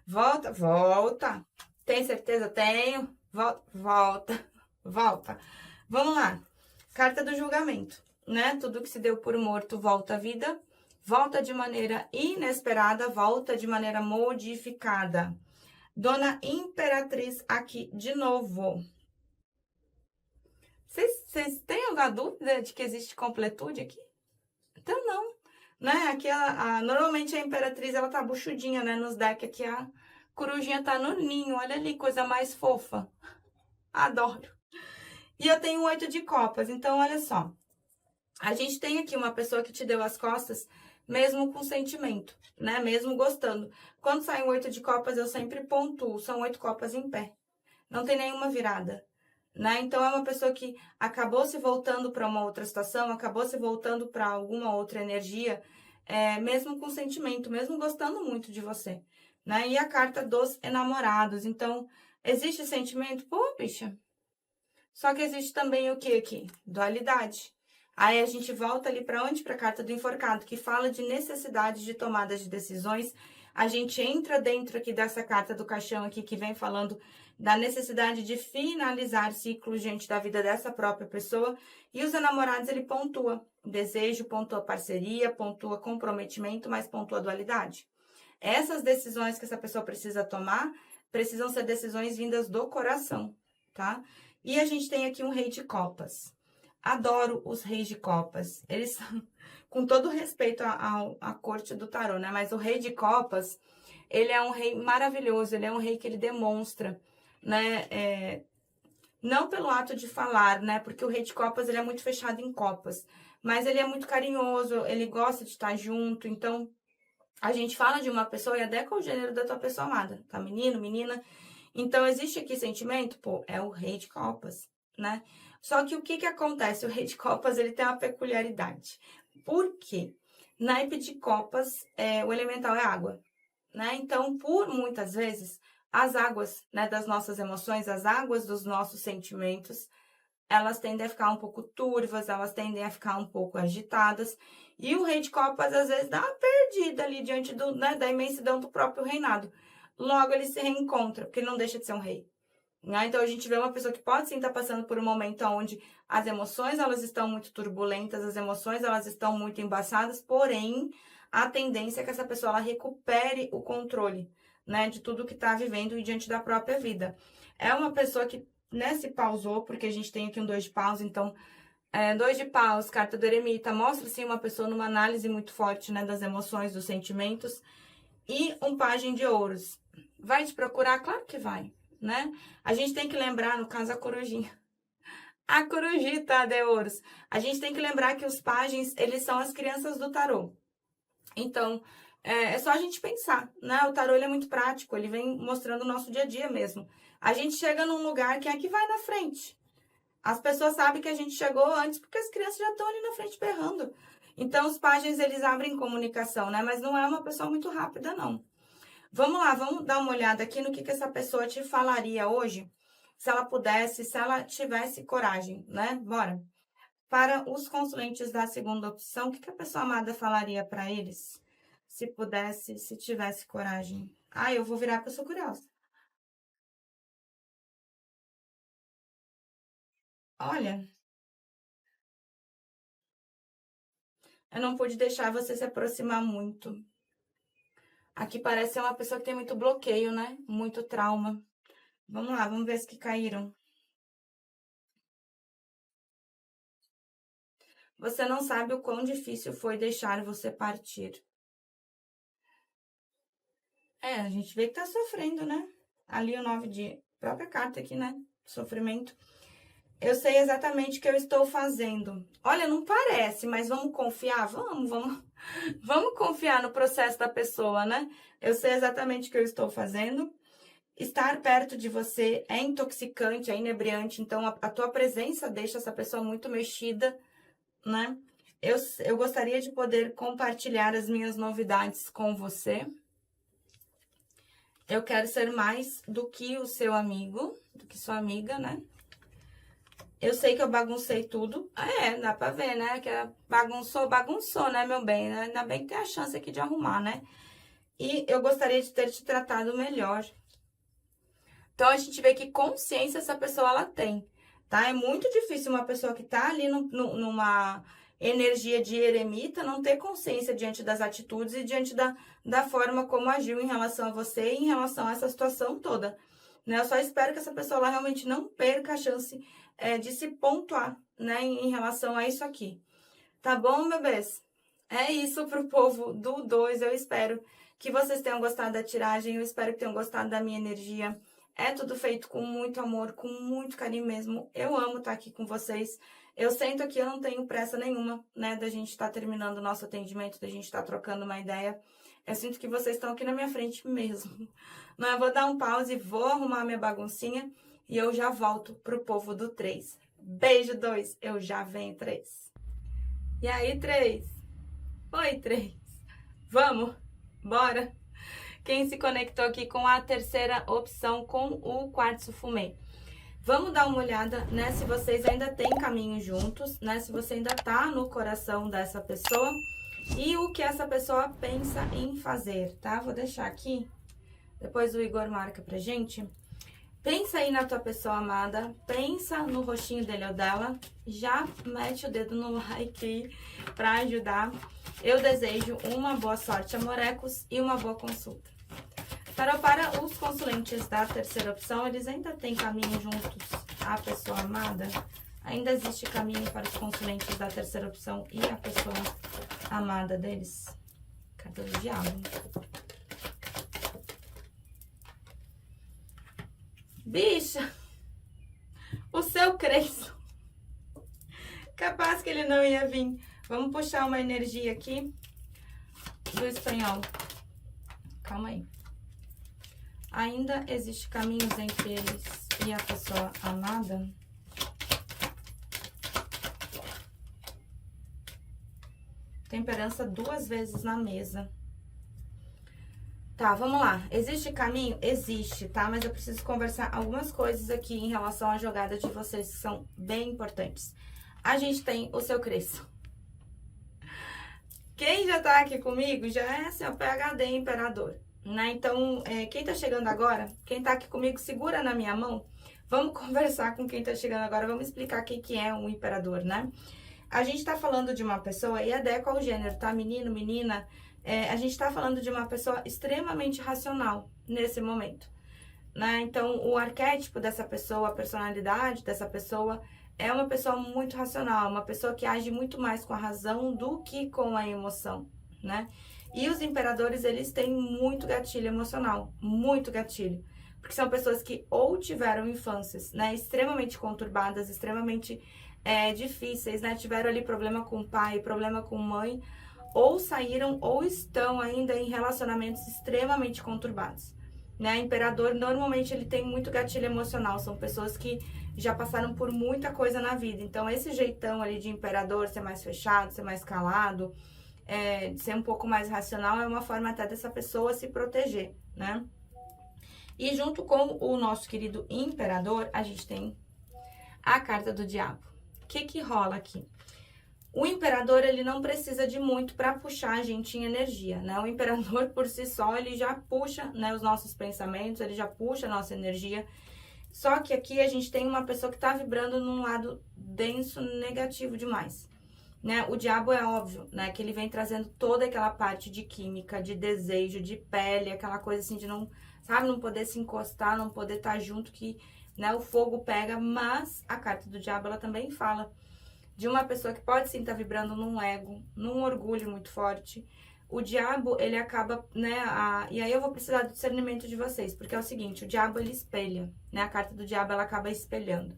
Volta, volta. Tem certeza? Tenho. Volta, volta, volta. Vamos lá. Carta do julgamento, né? Tudo que se deu por morto volta à vida. Volta de maneira inesperada, volta de maneira modificada. Dona Imperatriz aqui de novo. Vocês têm alguma dúvida de que existe completude aqui? Então, não. Né? Aqui, normalmente, a Imperatriz, ela tá buchudinha, né? Nos decks aqui, a corujinha tá no ninho. Olha ali, coisa mais fofa. Adoro. E eu tenho 8 de copas. Então, olha só. A gente tem aqui uma pessoa que te deu as costas, mesmo com sentimento, né? Mesmo gostando. Quando sai um 8 de copas, eu sempre pontuo. São 8 copas em pé. Não tem nenhuma virada. Né? Então, é uma pessoa que acabou se voltando para uma outra situação, acabou se voltando para alguma outra energia, mesmo com sentimento, mesmo gostando muito de você. Né? E a carta dos enamorados. Então, existe sentimento? Pô, bicha. Só que existe também o que aqui? Dualidade. Aí a gente volta ali para onde? Para a carta do enforcado, que fala de necessidade de tomada de decisões. A gente entra dentro aqui dessa carta do caixão aqui, que vem falando da necessidade de finalizar ciclos diante da vida dessa própria pessoa. E os enamorados, ele pontua desejo, pontua parceria, pontua comprometimento, mas pontua dualidade. Essas decisões que essa pessoa precisa tomar, precisam ser decisões vindas do coração, tá? E a gente tem aqui um rei de copas. Adoro os reis de copas. Eles são, com todo respeito à corte do tarô, né? Mas o rei de copas, ele é um rei maravilhoso, ele é um rei que ele demonstra, né? Não pelo ato de falar, né? Porque o rei de copas, ele é muito fechado em copas. Mas ele é muito carinhoso, ele gosta de estar junto. Então, a gente fala de uma pessoa e adequa o gênero da tua pessoa amada, tá? Menino, menina. Então, existe aqui sentimento? Pô, é o rei de copas, né? Só que o que acontece? O rei de copas, ele tem uma peculiaridade. Por quê? Naipe de copas, o elemental é água, né? Então, por muitas vezes, as águas, né, das nossas emoções, as águas dos nossos sentimentos, elas tendem a ficar um pouco turvas, elas tendem a ficar um pouco agitadas. E o rei de copas, às vezes, dá uma perdida ali diante né, da imensidão do próprio reinado. Logo, ele se reencontra, porque ele não deixa de ser um rei. Né? Então, a gente vê uma pessoa que pode sim estar passando por um momento onde as emoções elas estão muito turbulentas, as emoções elas estão muito embaçadas, porém, a tendência é que essa pessoa ela recupere o controle, né, de tudo que está vivendo e diante da própria vida. É uma pessoa que, né, se pausou, porque a gente tem aqui um 2 de paus, então, 2 de paus, carta do eremita, mostra, sim, uma pessoa numa análise muito forte, né, das emoções, dos sentimentos, e um pajem de ouros. Vai te procurar? Claro que vai, né? A gente tem que lembrar, no caso, a corujinha. A corujita de ouros. A gente tem que lembrar que os pajens, eles são as crianças do tarô. Então, é só a gente pensar, né? O tarô, ele é muito prático, ele vem mostrando o nosso dia a dia mesmo. A gente chega num lugar que é que vai na frente. As pessoas sabem que a gente chegou antes porque as crianças já estão ali na frente berrando. Então, os pajens, eles abrem comunicação, né? Mas não é uma pessoa muito rápida, não. Vamos lá, vamos dar uma olhada aqui no que essa pessoa te falaria hoje, se ela pudesse, se ela tivesse coragem, né? Bora. Para os consulentes da segunda opção, o que a pessoa amada falaria para eles? Se pudesse, se tivesse coragem. Ah, eu vou virar porque eu sou curiosa. Olha, eu não pude deixar você se aproximar muito. Aqui parece ser uma pessoa que tem muito bloqueio, né? Muito trauma. Vamos lá, vamos ver as que caíram. você não sabe o quão difícil foi deixar você partir. A gente vê que tá sofrendo, né? Ali o 9 de... própria carta aqui, né? Sofrimento. Eu sei exatamente o que eu estou fazendo. Olha, não parece, mas vamos confiar? Vamos confiar no processo da pessoa, né? Eu sei exatamente o que eu estou fazendo. Estar perto de você é intoxicante, é inebriante, então a tua presença deixa essa pessoa muito mexida, né? Eu gostaria de poder compartilhar as minhas novidades com você. Eu quero ser mais do que o seu amigo, do que sua amiga, né? Eu sei que eu baguncei tudo. Dá pra ver, né? Que bagunçou, né, meu bem? Ainda bem que tem a chance aqui de arrumar, né? E eu gostaria de ter te tratado melhor. Então, a gente vê que consciência essa pessoa, ela tem, tá? É muito difícil uma pessoa que tá ali numa energia de eremita não ter consciência diante das atitudes e diante da forma como agiu em relação a você e em relação a essa situação toda, né? Eu só espero que essa pessoa, ela realmente não perca a chance de se pontuar, né, em relação a isso aqui. Tá bom, bebês? É isso pro povo do 2. Eu espero que vocês tenham gostado da tiragem, eu espero que tenham gostado da minha energia. É tudo feito com muito amor, com muito carinho mesmo. Eu amo estar aqui com vocês. Eu sento aqui, eu não tenho pressa nenhuma, né, da gente estar terminando o nosso atendimento, da gente estar trocando uma ideia. Eu sinto que vocês estão aqui na minha frente mesmo. Mas eu vou dar um pause, vou arrumar minha baguncinha e eu já volto pro povo do 3. Beijo, 2. Eu já venho, 3. E aí, 3? Oi, 3. Vamos? Bora? Quem se conectou aqui com a terceira opção, com o quartzo fumê? Vamos dar uma olhada, né, se vocês ainda têm caminho juntos, né, se você ainda tá no coração dessa pessoa e o que essa pessoa pensa em fazer, tá? Vou deixar aqui, depois o Igor marca pra gente. Pensa aí na tua pessoa amada, pensa no rostinho dele ou dela, já mete o dedo no like aí pra ajudar. Eu desejo uma boa sorte, amorecos, e uma boa consulta. Para os consulentes da terceira opção, eles ainda têm caminho juntos à pessoa amada? Ainda existe caminho para os consulentes da terceira opção e a pessoa amada deles? Carta do diabo. Bicha, o seu Crespo, capaz que ele não ia vir. Vamos puxar uma energia aqui do espanhol. Calma aí. Ainda existe caminhos entre eles e a pessoa amada? Temperança 2 vezes na mesa. Tá, vamos lá. Existe caminho? Existe, tá? Mas eu preciso conversar algumas coisas aqui em relação à jogada de vocês que são bem importantes. A gente tem o seu Crespo. Quem já tá aqui comigo já é assim, o PhD Imperador, né? Então, quem tá chegando agora, quem tá aqui comigo, segura na minha mão. Vamos conversar com quem tá chegando agora, vamos explicar o que é um Imperador, né? A gente tá falando de uma pessoa, e adequa ao gênero, tá? Menino, menina... a gente tá falando de uma pessoa extremamente racional nesse momento, né? Então, o arquétipo dessa pessoa, a personalidade dessa pessoa é uma pessoa muito racional, uma pessoa que age muito mais com a razão do que com a emoção, né? E os imperadores, eles têm muito gatilho emocional, muito gatilho, porque são pessoas que ou tiveram infâncias, né, extremamente conturbadas, extremamente difíceis, né? Tiveram ali problema com o pai, problema com mãe, ou saíram ou estão ainda em relacionamentos extremamente conturbados, né? Imperador, normalmente, ele tem muito gatilho emocional, são pessoas que já passaram por muita coisa na vida, então esse jeitão ali de imperador, ser mais fechado, ser mais calado, ser um pouco mais racional, é uma forma até dessa pessoa se proteger, né? E junto com o nosso querido imperador, a gente tem a carta do diabo. O que rola aqui? O imperador, ele não precisa de muito para puxar a gente em energia, né? O imperador, por si só, ele já puxa, né, os nossos pensamentos, ele já puxa a nossa energia. Só que aqui a gente tem uma pessoa que tá vibrando num lado denso, negativo demais, né? O diabo é óbvio, né, que ele vem trazendo toda aquela parte de química, de desejo, de pele, aquela coisa assim de não, sabe, não poder se encostar, não poder estar junto, que, né, o fogo pega. Mas a carta do diabo, ela também fala de uma pessoa que pode sim estar vibrando num ego, num orgulho muito forte. O diabo, ele acaba, né, e aí eu vou precisar do discernimento de vocês, porque é o seguinte, o diabo, ele espelha, né, a carta do diabo, ela acaba espelhando.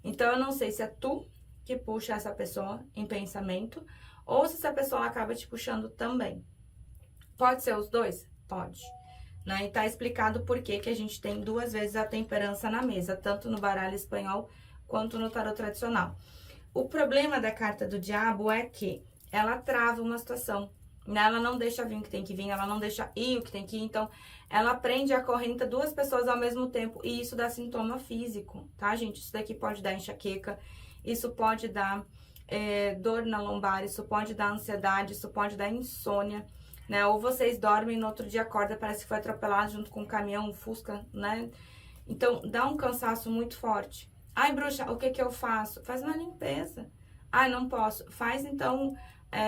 Então, eu não sei se é tu que puxa essa pessoa em pensamento, ou se essa pessoa ela acaba te puxando também. Pode ser os dois? Pode. Né? E tá explicado por que a gente tem 2 vezes a temperança na mesa, tanto no baralho espanhol quanto no tarot tradicional. O problema da carta do diabo é que ela trava uma situação, né? Ela não deixa vir o que tem que vir, ela não deixa ir o que tem que ir, então ela prende a correnta 2 pessoas ao mesmo tempo, e isso dá sintoma físico, tá, gente? Isso daqui pode dar enxaqueca, isso pode dar dor na lombar, isso pode dar ansiedade, isso pode dar insônia, né? Ou vocês dormem e no outro dia acorda, parece que foi atropelado junto com um caminhão, um Fusca, né? Então, dá um cansaço muito forte. Ai, bruxa, o que que eu faço? Faz uma limpeza. Ai, não posso. Faz, então,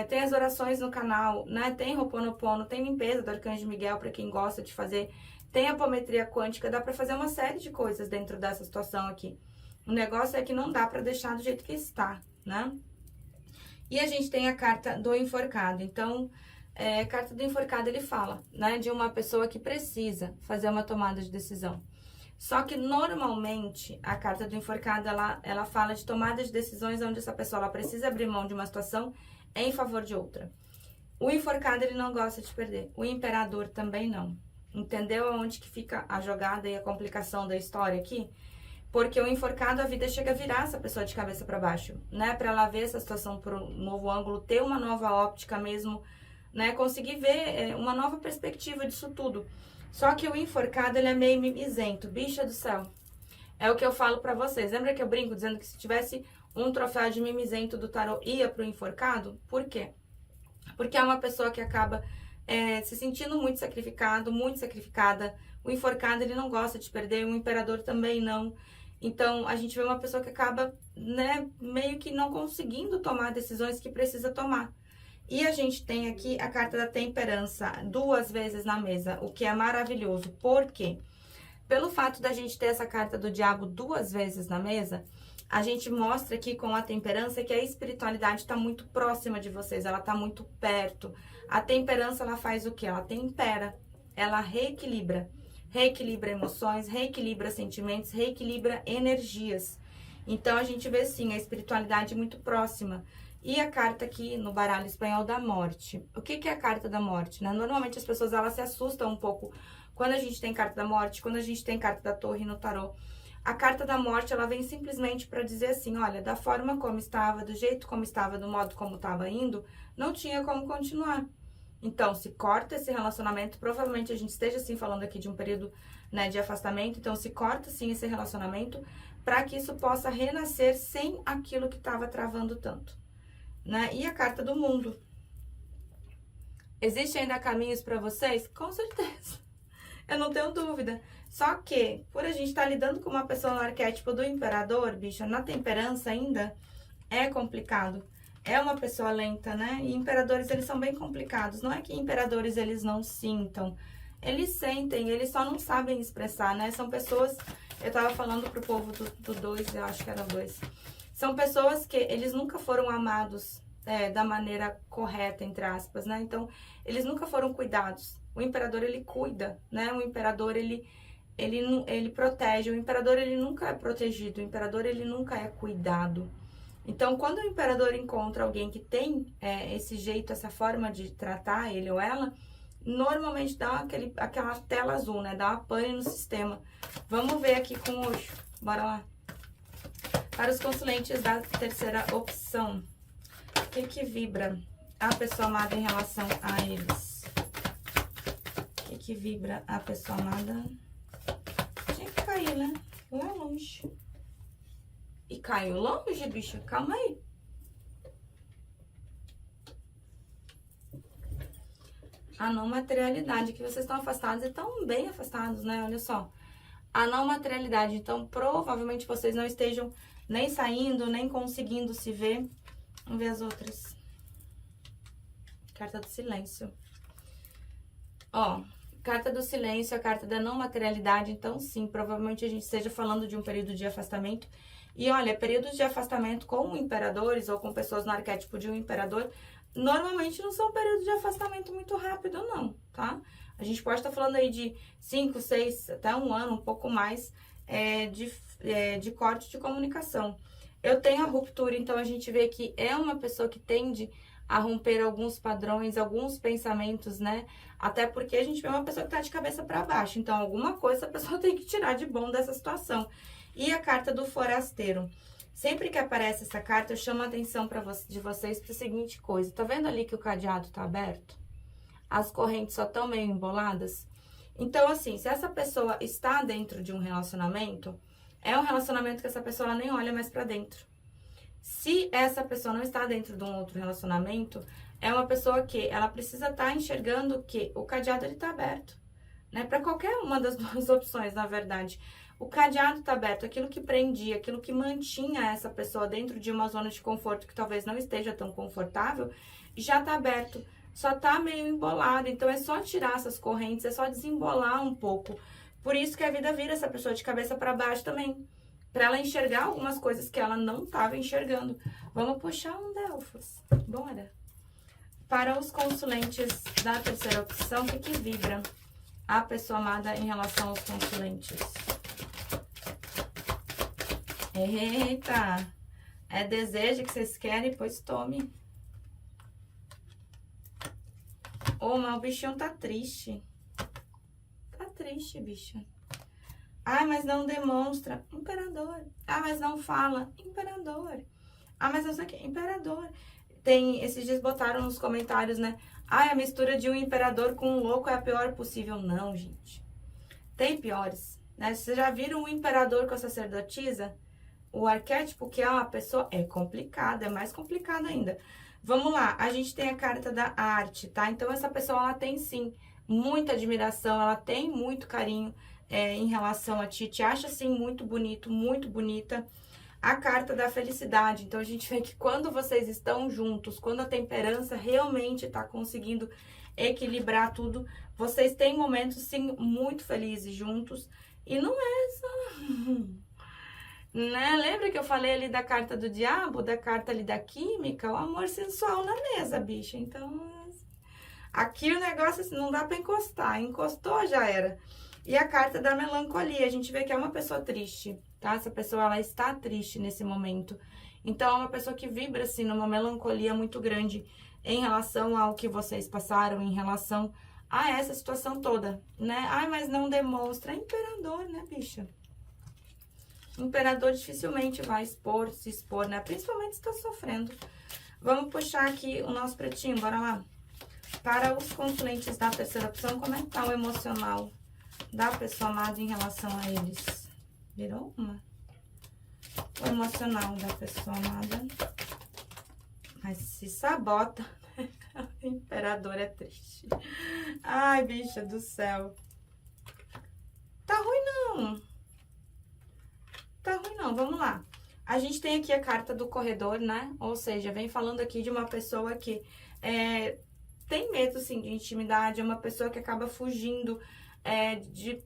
tem as orações no canal, né? Tem Ho'oponopono, tem limpeza do Arcanjo Miguel para quem gosta de fazer. Tem apometria quântica, dá para fazer uma série de coisas dentro dessa situação aqui. O negócio é que não dá para deixar do jeito que está, né? E a gente tem a carta do enforcado. Então, a carta do enforcado, ele fala, né, de uma pessoa que precisa fazer uma tomada de decisão. Só que, normalmente, a carta do enforcado, ela fala de tomada de decisões onde essa pessoa ela precisa abrir mão de uma situação em favor de outra. O enforcado, ele não gosta de perder. O imperador também não. Entendeu aonde que fica a jogada e a complicação da história aqui? Porque o enforcado, a vida chega a virar essa pessoa de cabeça para baixo, né? Para ela ver essa situação por um novo ângulo, ter uma nova óptica mesmo, né? Conseguir ver uma nova perspectiva disso tudo. Só que o enforcado, ele é meio mimizento, bicha do céu. É o que eu falo pra vocês. Lembra que eu brinco dizendo que se tivesse um troféu de mimizento do tarô, ia pro enforcado? Por quê? Porque é uma pessoa que acaba se sentindo muito sacrificado, muito sacrificada. O enforcado, ele não gosta de perder, o imperador também não. Então, a gente vê uma pessoa que acaba, né, meio que não conseguindo tomar decisões que precisa tomar. E a gente tem aqui a carta da temperança 2 vezes na mesa, o que é maravilhoso. Por quê? Pelo fato da gente ter essa carta do diabo 2 vezes na mesa, a gente mostra aqui com a temperança que a espiritualidade está muito próxima de vocês, ela está muito perto. A temperança, ela faz o quê? Ela tempera, ela reequilibra. Reequilibra emoções, reequilibra sentimentos, reequilibra energias. Então, a gente vê, sim, a espiritualidade muito próxima. E a carta aqui no baralho espanhol da morte. O que que é a carta da morte, né? Normalmente as pessoas, elas se assustam um pouco quando a gente tem carta da morte, quando a gente tem carta da torre no tarô. A carta da morte, ela vem simplesmente para dizer assim, olha, da forma como estava, do jeito como estava, do modo como estava indo, não tinha como continuar. Então, se corta esse relacionamento, provavelmente a gente esteja, assim, falando aqui de um período, né, de afastamento, então se corta, sim, esse relacionamento, para que isso possa renascer sem aquilo que estava travando tanto. Né? E a carta do mundo. Existem ainda caminhos para vocês? Com certeza. Eu não tenho dúvida. Só que, por a gente estar lidando com uma pessoa no arquétipo do imperador, bicha, na temperança ainda, é complicado. É uma pessoa lenta, né? E imperadores, eles são bem complicados. Não é que imperadores, eles não sintam. Eles sentem, eles só não sabem expressar, né? São pessoas... Eu tava falando pro povo do 2, eu acho que era 2. São pessoas que eles nunca foram amados da maneira correta, entre aspas, né? Então, eles nunca foram cuidados. O imperador, ele cuida, né? O imperador, ele protege. O imperador, ele nunca é protegido. O imperador, ele nunca é cuidado. Então, quando o imperador encontra alguém que tem esse jeito, essa forma de tratar ele ou ela, normalmente dá aquela tela azul, né? Dá uma pane no sistema. Vamos ver aqui com o Osho. Bora lá. Para os consulentes da terceira opção, o que vibra a pessoa amada em relação a eles? O que vibra a pessoa amada? Tinha que cair, né? Lá longe. E caiu longe, bicha. Calma aí. A não materialidade, que vocês estão afastados e estão bem afastados, né? Olha só. A não materialidade. Então, provavelmente vocês não estejam nem saindo, nem conseguindo se ver. Vamos ver as outras. Carta do silêncio. Ó, Carta do silêncio, a carta da não materialidade. Então, sim, provavelmente a gente esteja falando de um período de afastamento. E olha, períodos de afastamento com imperadores ou com pessoas no arquétipo de um imperador, normalmente não são períodos de afastamento muito rápido, não, tá? A gente pode estar falando aí de 5, 6, até um ano, um pouco mais de corte de comunicação. Eu tenho a ruptura, então a gente vê que é uma pessoa que tende a romper alguns padrões, alguns pensamentos, né? Até porque a gente vê uma pessoa que tá de cabeça para baixo. Então, alguma coisa a pessoa tem que tirar de bom dessa situação. E a carta do forasteiro. Sempre que aparece essa carta, eu chamo a atenção de vocês para a seguinte coisa. Tá vendo ali que o cadeado tá aberto? As correntes só estão meio emboladas? Então, assim, se essa pessoa está dentro de um relacionamento, é um relacionamento que essa pessoa ela nem olha mais para dentro. Se essa pessoa não está dentro de um outro relacionamento, é uma pessoa que ela precisa estar enxergando que o cadeado ele tá aberto, né? Para qualquer uma das duas opções, na verdade. O cadeado tá aberto, aquilo que prendia, aquilo que mantinha essa pessoa dentro de uma zona de conforto que talvez não esteja tão confortável, já tá aberto, só tá meio embolado. Então é só tirar essas correntes, é só desembolar um pouco. Por isso que a vida vira essa pessoa de cabeça para baixo também. Para ela enxergar algumas coisas que ela não estava enxergando. Vamos puxar um Delfos. Bora. Para os consulentes da terceira opção, o que vibra a pessoa amada em relação aos consulentes? Eita! É desejo que vocês querem, pois tome. Ô, mas o bichinho tá triste. Tá triste, bicho. Ah, mas não demonstra. Imperador. Ah, mas não fala. Imperador. Ah, mas não sei o que. Imperador. Tem, esses dias botaram nos comentários, né? Ah, a mistura de um imperador com um louco é a pior possível. Não, gente. Tem piores, né? Vocês já viram um imperador com a sacerdotisa? O arquétipo que é uma pessoa é complicado, é mais complicado ainda. Vamos lá, a gente tem a carta da arte, tá? Então, essa pessoa, ela tem, sim, muita admiração, ela tem muito carinho em relação a ti, te acha, assim, muito bonito, muito bonita. A carta da felicidade, então, a gente vê que quando vocês estão juntos, quando a temperança realmente tá conseguindo equilibrar tudo, vocês têm momentos, sim, muito felizes juntos. E não é só... Né? Lembra que eu falei ali da carta do diabo, da carta ali da química? O amor sensual na mesa, bicha. Então, aqui o negócio assim, não dá pra encostar. Encostou, já era. E a carta da melancolia, a gente vê que é uma pessoa triste, tá? Essa pessoa, ela está triste nesse momento. Então, é uma pessoa que vibra, assim, numa melancolia muito grande em relação ao que vocês passaram, em relação a essa situação toda, né? Ai, mas não demonstra. É imperador, né, bicha? Imperador dificilmente vai se expor, né? Principalmente se tá sofrendo. Vamos puxar aqui o nosso pretinho, bora lá. Para os consulentes da terceira opção, como é que tá o emocional da pessoa amada em relação a eles? Virou uma? O emocional da pessoa amada. Mas se sabota. Imperador é triste. Ai, bicha do céu. Tá ruim, não. Tá ruim não, vamos lá. A gente tem aqui a carta do corredor, né? Ou seja, vem falando aqui de uma pessoa que tem medo, sim, de intimidade. É uma pessoa que acaba fugindo de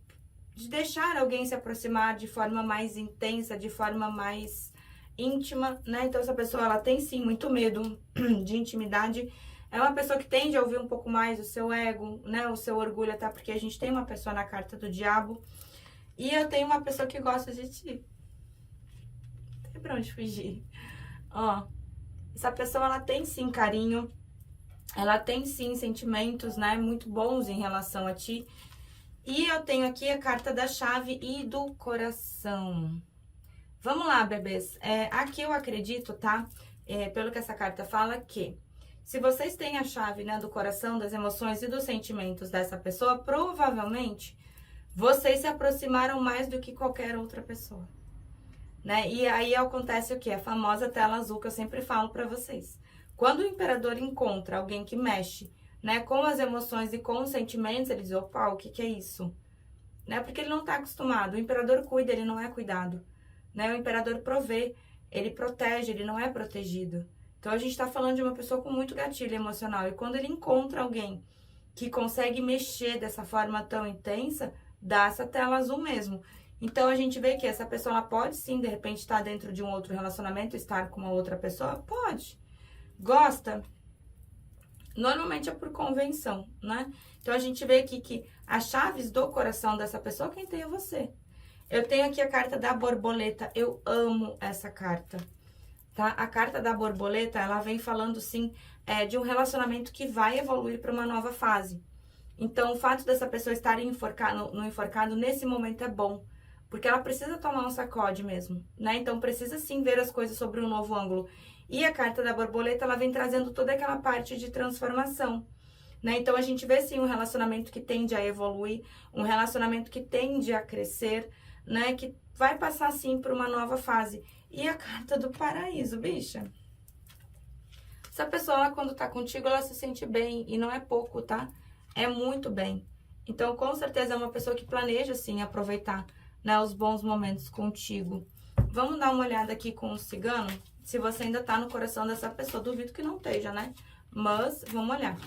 deixar alguém se aproximar de forma mais intensa, de forma mais íntima, né? Então, essa pessoa, ela tem, sim, muito medo de intimidade. É uma pessoa que tende a ouvir um pouco mais o seu ego, né? O seu orgulho, até porque a gente tem uma pessoa na carta do diabo. E eu tenho uma pessoa que gosta de ti. Pra onde fugir. Ó, essa pessoa, ela tem sim carinho, ela tem sim sentimentos, né, muito bons em relação a ti. E eu tenho aqui a carta da chave e do coração. Vamos lá, bebês. Aqui eu acredito, tá? Pelo que essa carta fala, que se vocês têm a chave, né, do coração, das emoções e dos sentimentos dessa pessoa, provavelmente vocês se aproximaram mais do que qualquer outra pessoa. Né? E aí acontece o que? A famosa tela azul que eu sempre falo pra vocês. Quando o imperador encontra alguém que mexe, né, com as emoções e com os sentimentos, ele diz, opa, o que é isso? Né? Porque ele não tá acostumado. O imperador cuida, ele não é cuidado. Né? O imperador provê, ele protege, ele não é protegido. Então, a gente tá falando de uma pessoa com muito gatilho emocional. E quando ele encontra alguém que consegue mexer dessa forma tão intensa, dá essa tela azul mesmo. Então, a gente vê que essa pessoa, ela pode sim, de repente, estar dentro de um outro relacionamento, estar com uma outra pessoa? Pode. Gosta? Normalmente é por convenção, né? Então, a gente vê aqui que as chaves do coração dessa pessoa, quem tem é você. Eu tenho aqui a carta da borboleta. Eu amo essa carta, tá? A carta da borboleta, ela vem falando, sim, de um relacionamento que vai evoluir para uma nova fase. Então, o fato dessa pessoa estar no enforcado nesse momento é bom, porque ela precisa tomar um sacode mesmo, né? Então, precisa sim ver as coisas sobre um novo ângulo. E a carta da borboleta, ela vem trazendo toda aquela parte de transformação, né? Então, a gente vê sim um relacionamento que tende a evoluir, um relacionamento que tende a crescer, né? Que vai passar sim por uma nova fase. E a carta do paraíso, bicha. Essa pessoa, ela, quando tá contigo, ela se sente bem, e não é pouco, tá? É muito bem. Então, com certeza, é uma pessoa que planeja, sim, aproveitar, né, os bons momentos contigo. Vamos dar uma olhada aqui com o cigano, se você ainda tá no coração dessa pessoa. Duvido que não esteja, né? Mas, vamos olhar.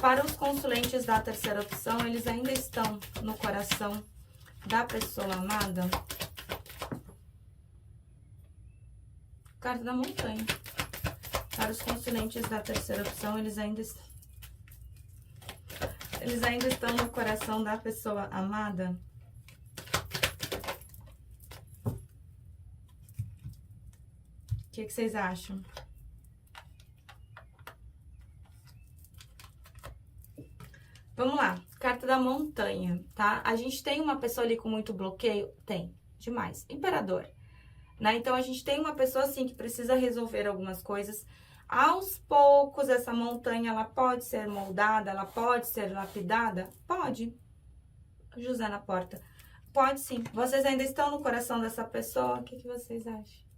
Para os consulentes da terceira opção, eles ainda estão no coração da pessoa amada. Carta da montanha. Para os consulentes da terceira opção, eles ainda estão no coração da pessoa amada. O que vocês acham? Vamos lá, carta da montanha, tá? A gente tem uma pessoa ali com muito bloqueio? Tem, demais. Imperador, né? Então, a gente tem uma pessoa, assim, que precisa resolver algumas coisas. Aos poucos, essa montanha, ela pode ser moldada, ela pode ser lapidada? Pode. José na porta. Pode sim. Vocês ainda estão no coração dessa pessoa? O que vocês acham?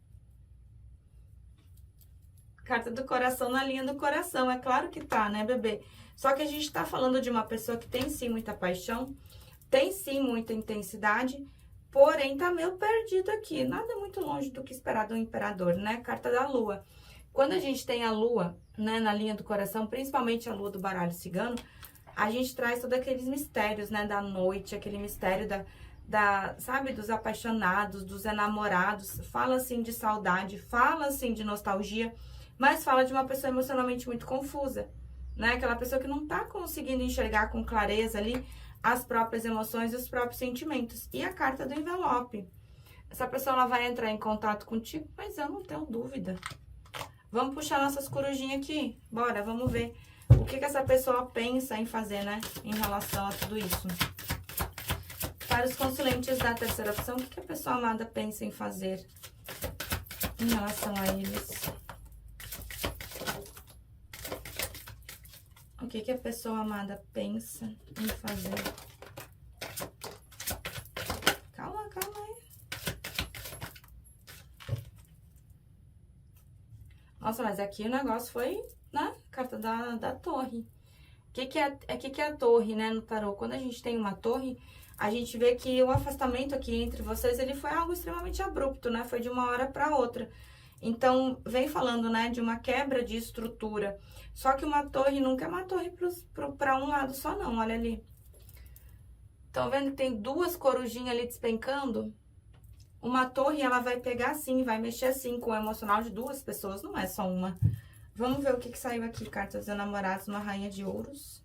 Carta do coração na linha do coração. É claro que tá, né, bebê? Só que a gente tá falando de uma pessoa que tem sim muita paixão, tem sim muita intensidade, porém tá meio perdido aqui. Nada muito longe do que esperar do imperador, né? Carta da lua. Quando a gente tem a lua, né, na linha do coração, principalmente a lua do baralho cigano, a gente traz todos aqueles mistérios, né, da noite, aquele mistério sabe, dos apaixonados, dos enamorados. Fala, assim, de saudade, fala, assim, de nostalgia, mas fala de uma pessoa emocionalmente muito confusa, né? Aquela pessoa que não tá conseguindo enxergar com clareza ali as próprias emoções e os próprios sentimentos. E a carta do envelope. Essa pessoa, ela vai entrar em contato contigo, mas eu não tenho dúvida. Vamos puxar nossas corujinhas aqui? Bora, vamos ver o que essa pessoa pensa em fazer, né? Em relação a tudo isso. Para os consulentes da terceira opção, o que a pessoa amada pensa em fazer em relação a eles? O que a pessoa amada pensa em fazer? Calma, calma aí. Nossa, mas aqui o negócio foi, né? Carta da torre. O que é a torre, né, no tarô? Quando a gente tem uma torre, a gente vê que o afastamento aqui entre vocês, ele foi algo extremamente abrupto, né? Foi de uma hora para outra. Então, vem falando, né, de uma quebra de estrutura. Só que uma torre nunca é uma torre para um lado só, não. Olha ali. Estão vendo que tem duas corujinhas ali despencando? Uma torre, ela vai pegar assim, vai mexer assim com o emocional de duas pessoas, não é só uma. Vamos ver o que saiu aqui. Cartas dos namorados, uma rainha de ouros.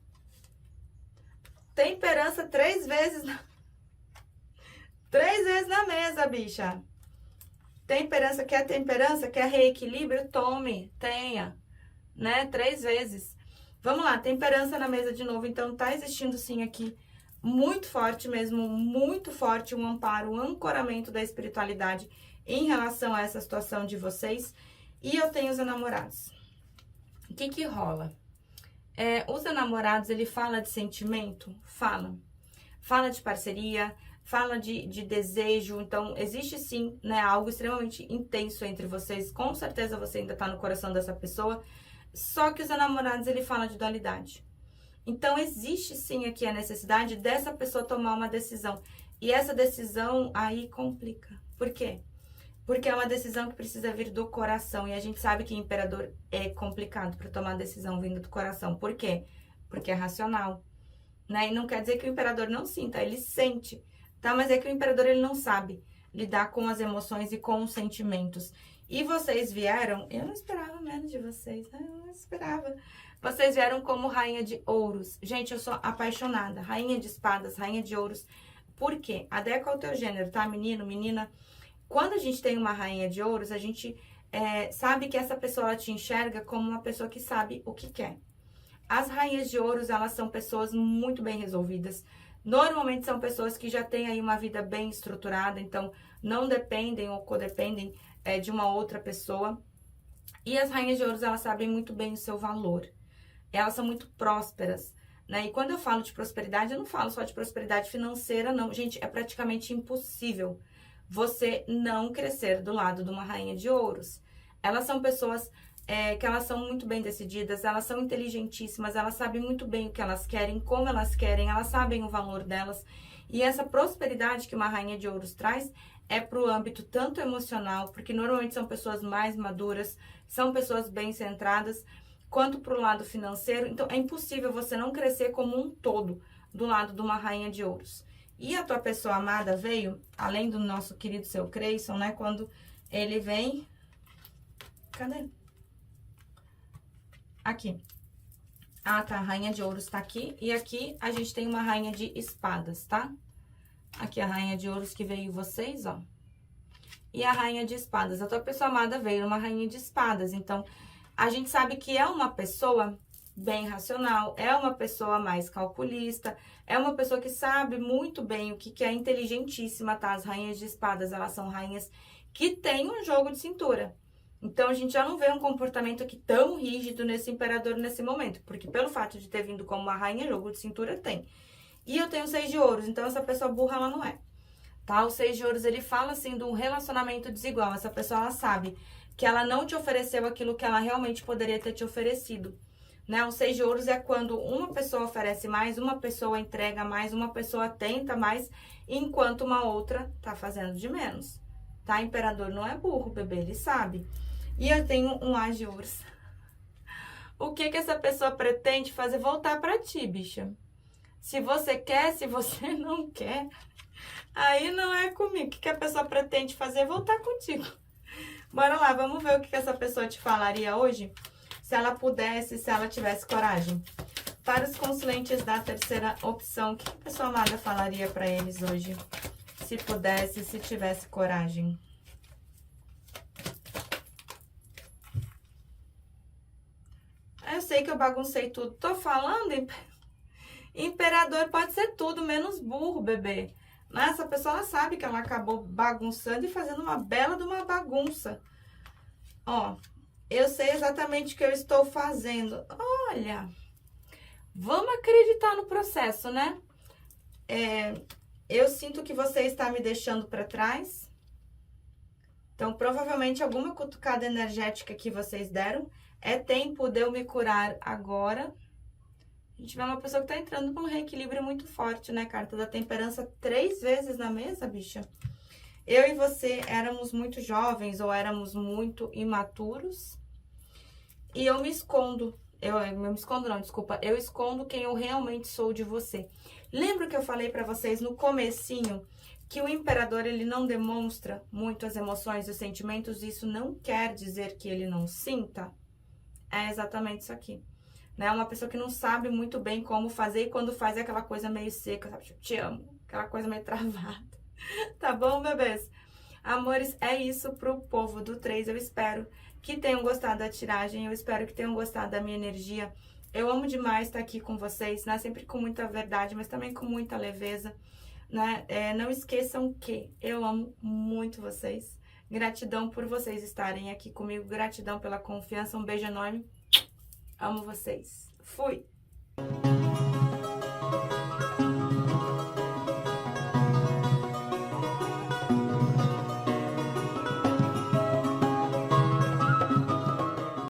Temperança 3 vezes. 3 vezes na mesa, bicha. Temperança, quer reequilíbrio? Tome, tenha, né? 3 vezes. Vamos lá, temperança na mesa de novo. Então, tá existindo sim aqui, muito forte mesmo, muito forte, um amparo, um ancoramento da espiritualidade em relação a essa situação de vocês. E eu tenho os enamorados. O que rola? Os enamorados, ele fala de sentimento? Fala de parceria, fala de desejo. Então, existe sim, né, algo extremamente intenso entre vocês. Com certeza você ainda tá no coração dessa pessoa. Só que os enamorados, ele fala de dualidade. Então, existe sim aqui a necessidade dessa pessoa tomar uma decisão. E essa decisão aí complica. Por quê? Porque é uma decisão que precisa vir do coração. E a gente sabe que imperador é complicado para tomar decisão vindo do coração. Por quê? Porque é racional. né? E não quer dizer que o imperador não sinta, ele sente, tá? Mas é que o imperador, ele não sabe lidar com as emoções e com os sentimentos. E vocês vieram, eu não esperava menos de vocês, né? Eu não esperava. Vocês vieram como rainha de ouros. Gente, eu sou apaixonada. Rainha de espadas, rainha de ouros. Por quê? Adequa ao teu gênero, tá? Menino, menina. Quando a gente tem uma rainha de ouros, a gente sabe que essa pessoa, ela te enxerga como uma pessoa que sabe o que quer. As rainhas de ouros, elas são pessoas muito bem resolvidas. Normalmente são pessoas que já têm aí uma vida bem estruturada, então não dependem ou codependem de uma outra pessoa. E as rainhas de ouros, elas sabem muito bem o seu valor. Elas são muito prósperas, né? E quando eu falo de prosperidade, eu não falo só de prosperidade financeira, não. Gente, é praticamente impossível você não crescer do lado de uma rainha de ouros. Elas são pessoas que elas são muito bem decididas, elas são inteligentíssimas, elas sabem muito bem o que elas querem, como elas querem, elas sabem o valor delas. E essa prosperidade que uma rainha de ouros traz é para o âmbito tanto emocional, porque normalmente são pessoas mais maduras, são pessoas bem centradas, quanto para o lado financeiro. Então, é impossível você não crescer como um todo do lado de uma rainha de ouros. E a tua pessoa amada veio, além do nosso querido seu Creyson, né? Quando ele vem... Cadê? Aqui. Ah, tá. A rainha de ouros tá aqui. E aqui a gente tem uma rainha de espadas, tá? Aqui a rainha de ouros que veio vocês, ó. E a rainha de espadas. A tua pessoa amada veio uma rainha de espadas. Então, a gente sabe que é uma pessoa bem racional, é uma pessoa mais calculista, é uma pessoa que sabe muito bem o que é inteligentíssima, tá? As rainhas de espadas, elas são rainhas que têm um jogo de cintura. Então, a gente já não vê um comportamento aqui tão rígido nesse imperador nesse momento, porque pelo fato de ter vindo como uma rainha, jogo de cintura tem. E eu tenho o 6 de ouros, então essa pessoa burra, ela não é, tá? O 6 de ouros, ele fala, assim, de um relacionamento desigual. Essa pessoa, ela sabe que ela não te ofereceu aquilo que ela realmente poderia ter te oferecido, né? O 6 de ouros é quando uma pessoa oferece mais, uma pessoa entrega mais, uma pessoa tenta mais, enquanto uma outra tá fazendo de menos, tá? Imperador não é burro, bebê, ele sabe. E eu tenho um As de ouros. O que que essa pessoa pretende fazer? Voltar pra ti, bicha. Se você quer, se você não quer, aí não é comigo. O que que a pessoa pretende fazer? Voltar contigo. Bora lá, vamos ver o que essa pessoa te falaria hoje, se ela pudesse, se ela tivesse coragem. Para os consulentes da terceira opção, o que a pessoa amada falaria para eles hoje, se pudesse, se tivesse coragem? Eu sei que eu baguncei tudo, tô falando, imperador pode ser tudo, menos burro, bebê. Essa pessoa, ela sabe que ela acabou bagunçando e fazendo uma bela de uma bagunça. Ó, eu sei exatamente o que eu estou fazendo. Olha, vamos acreditar no processo, né? Eu sinto que você está me deixando para trás. Então, provavelmente, alguma cutucada energética que vocês deram. É tempo de eu me curar agora. A gente vê uma pessoa que tá entrando com um reequilíbrio muito forte, né? Carta da temperança 3 vezes na mesa, bicha. Eu e você éramos muito jovens ou éramos muito imaturos. E eu me escondo. Eu me escondo não, desculpa. Eu escondo quem eu realmente sou de você. Lembra que eu falei pra vocês no comecinho que o imperador, ele não demonstra muito as emoções e os sentimentos? Isso não quer dizer que ele não sinta? É exatamente isso aqui, né? Uma pessoa que não sabe muito bem como fazer e quando faz é aquela coisa meio seca, sabe? Te amo, aquela coisa meio travada. Tá bom, bebês? Amores, é isso pro povo do 3. Eu espero que tenham gostado da tiragem, eu espero que tenham gostado da minha energia. Eu amo demais estar aqui com vocês, né? Sempre com muita verdade, mas também com muita leveza, né? Não esqueçam que eu amo muito vocês. Gratidão por vocês estarem aqui comigo. Gratidão pela confiança. Um beijo enorme. Amo vocês. Fui!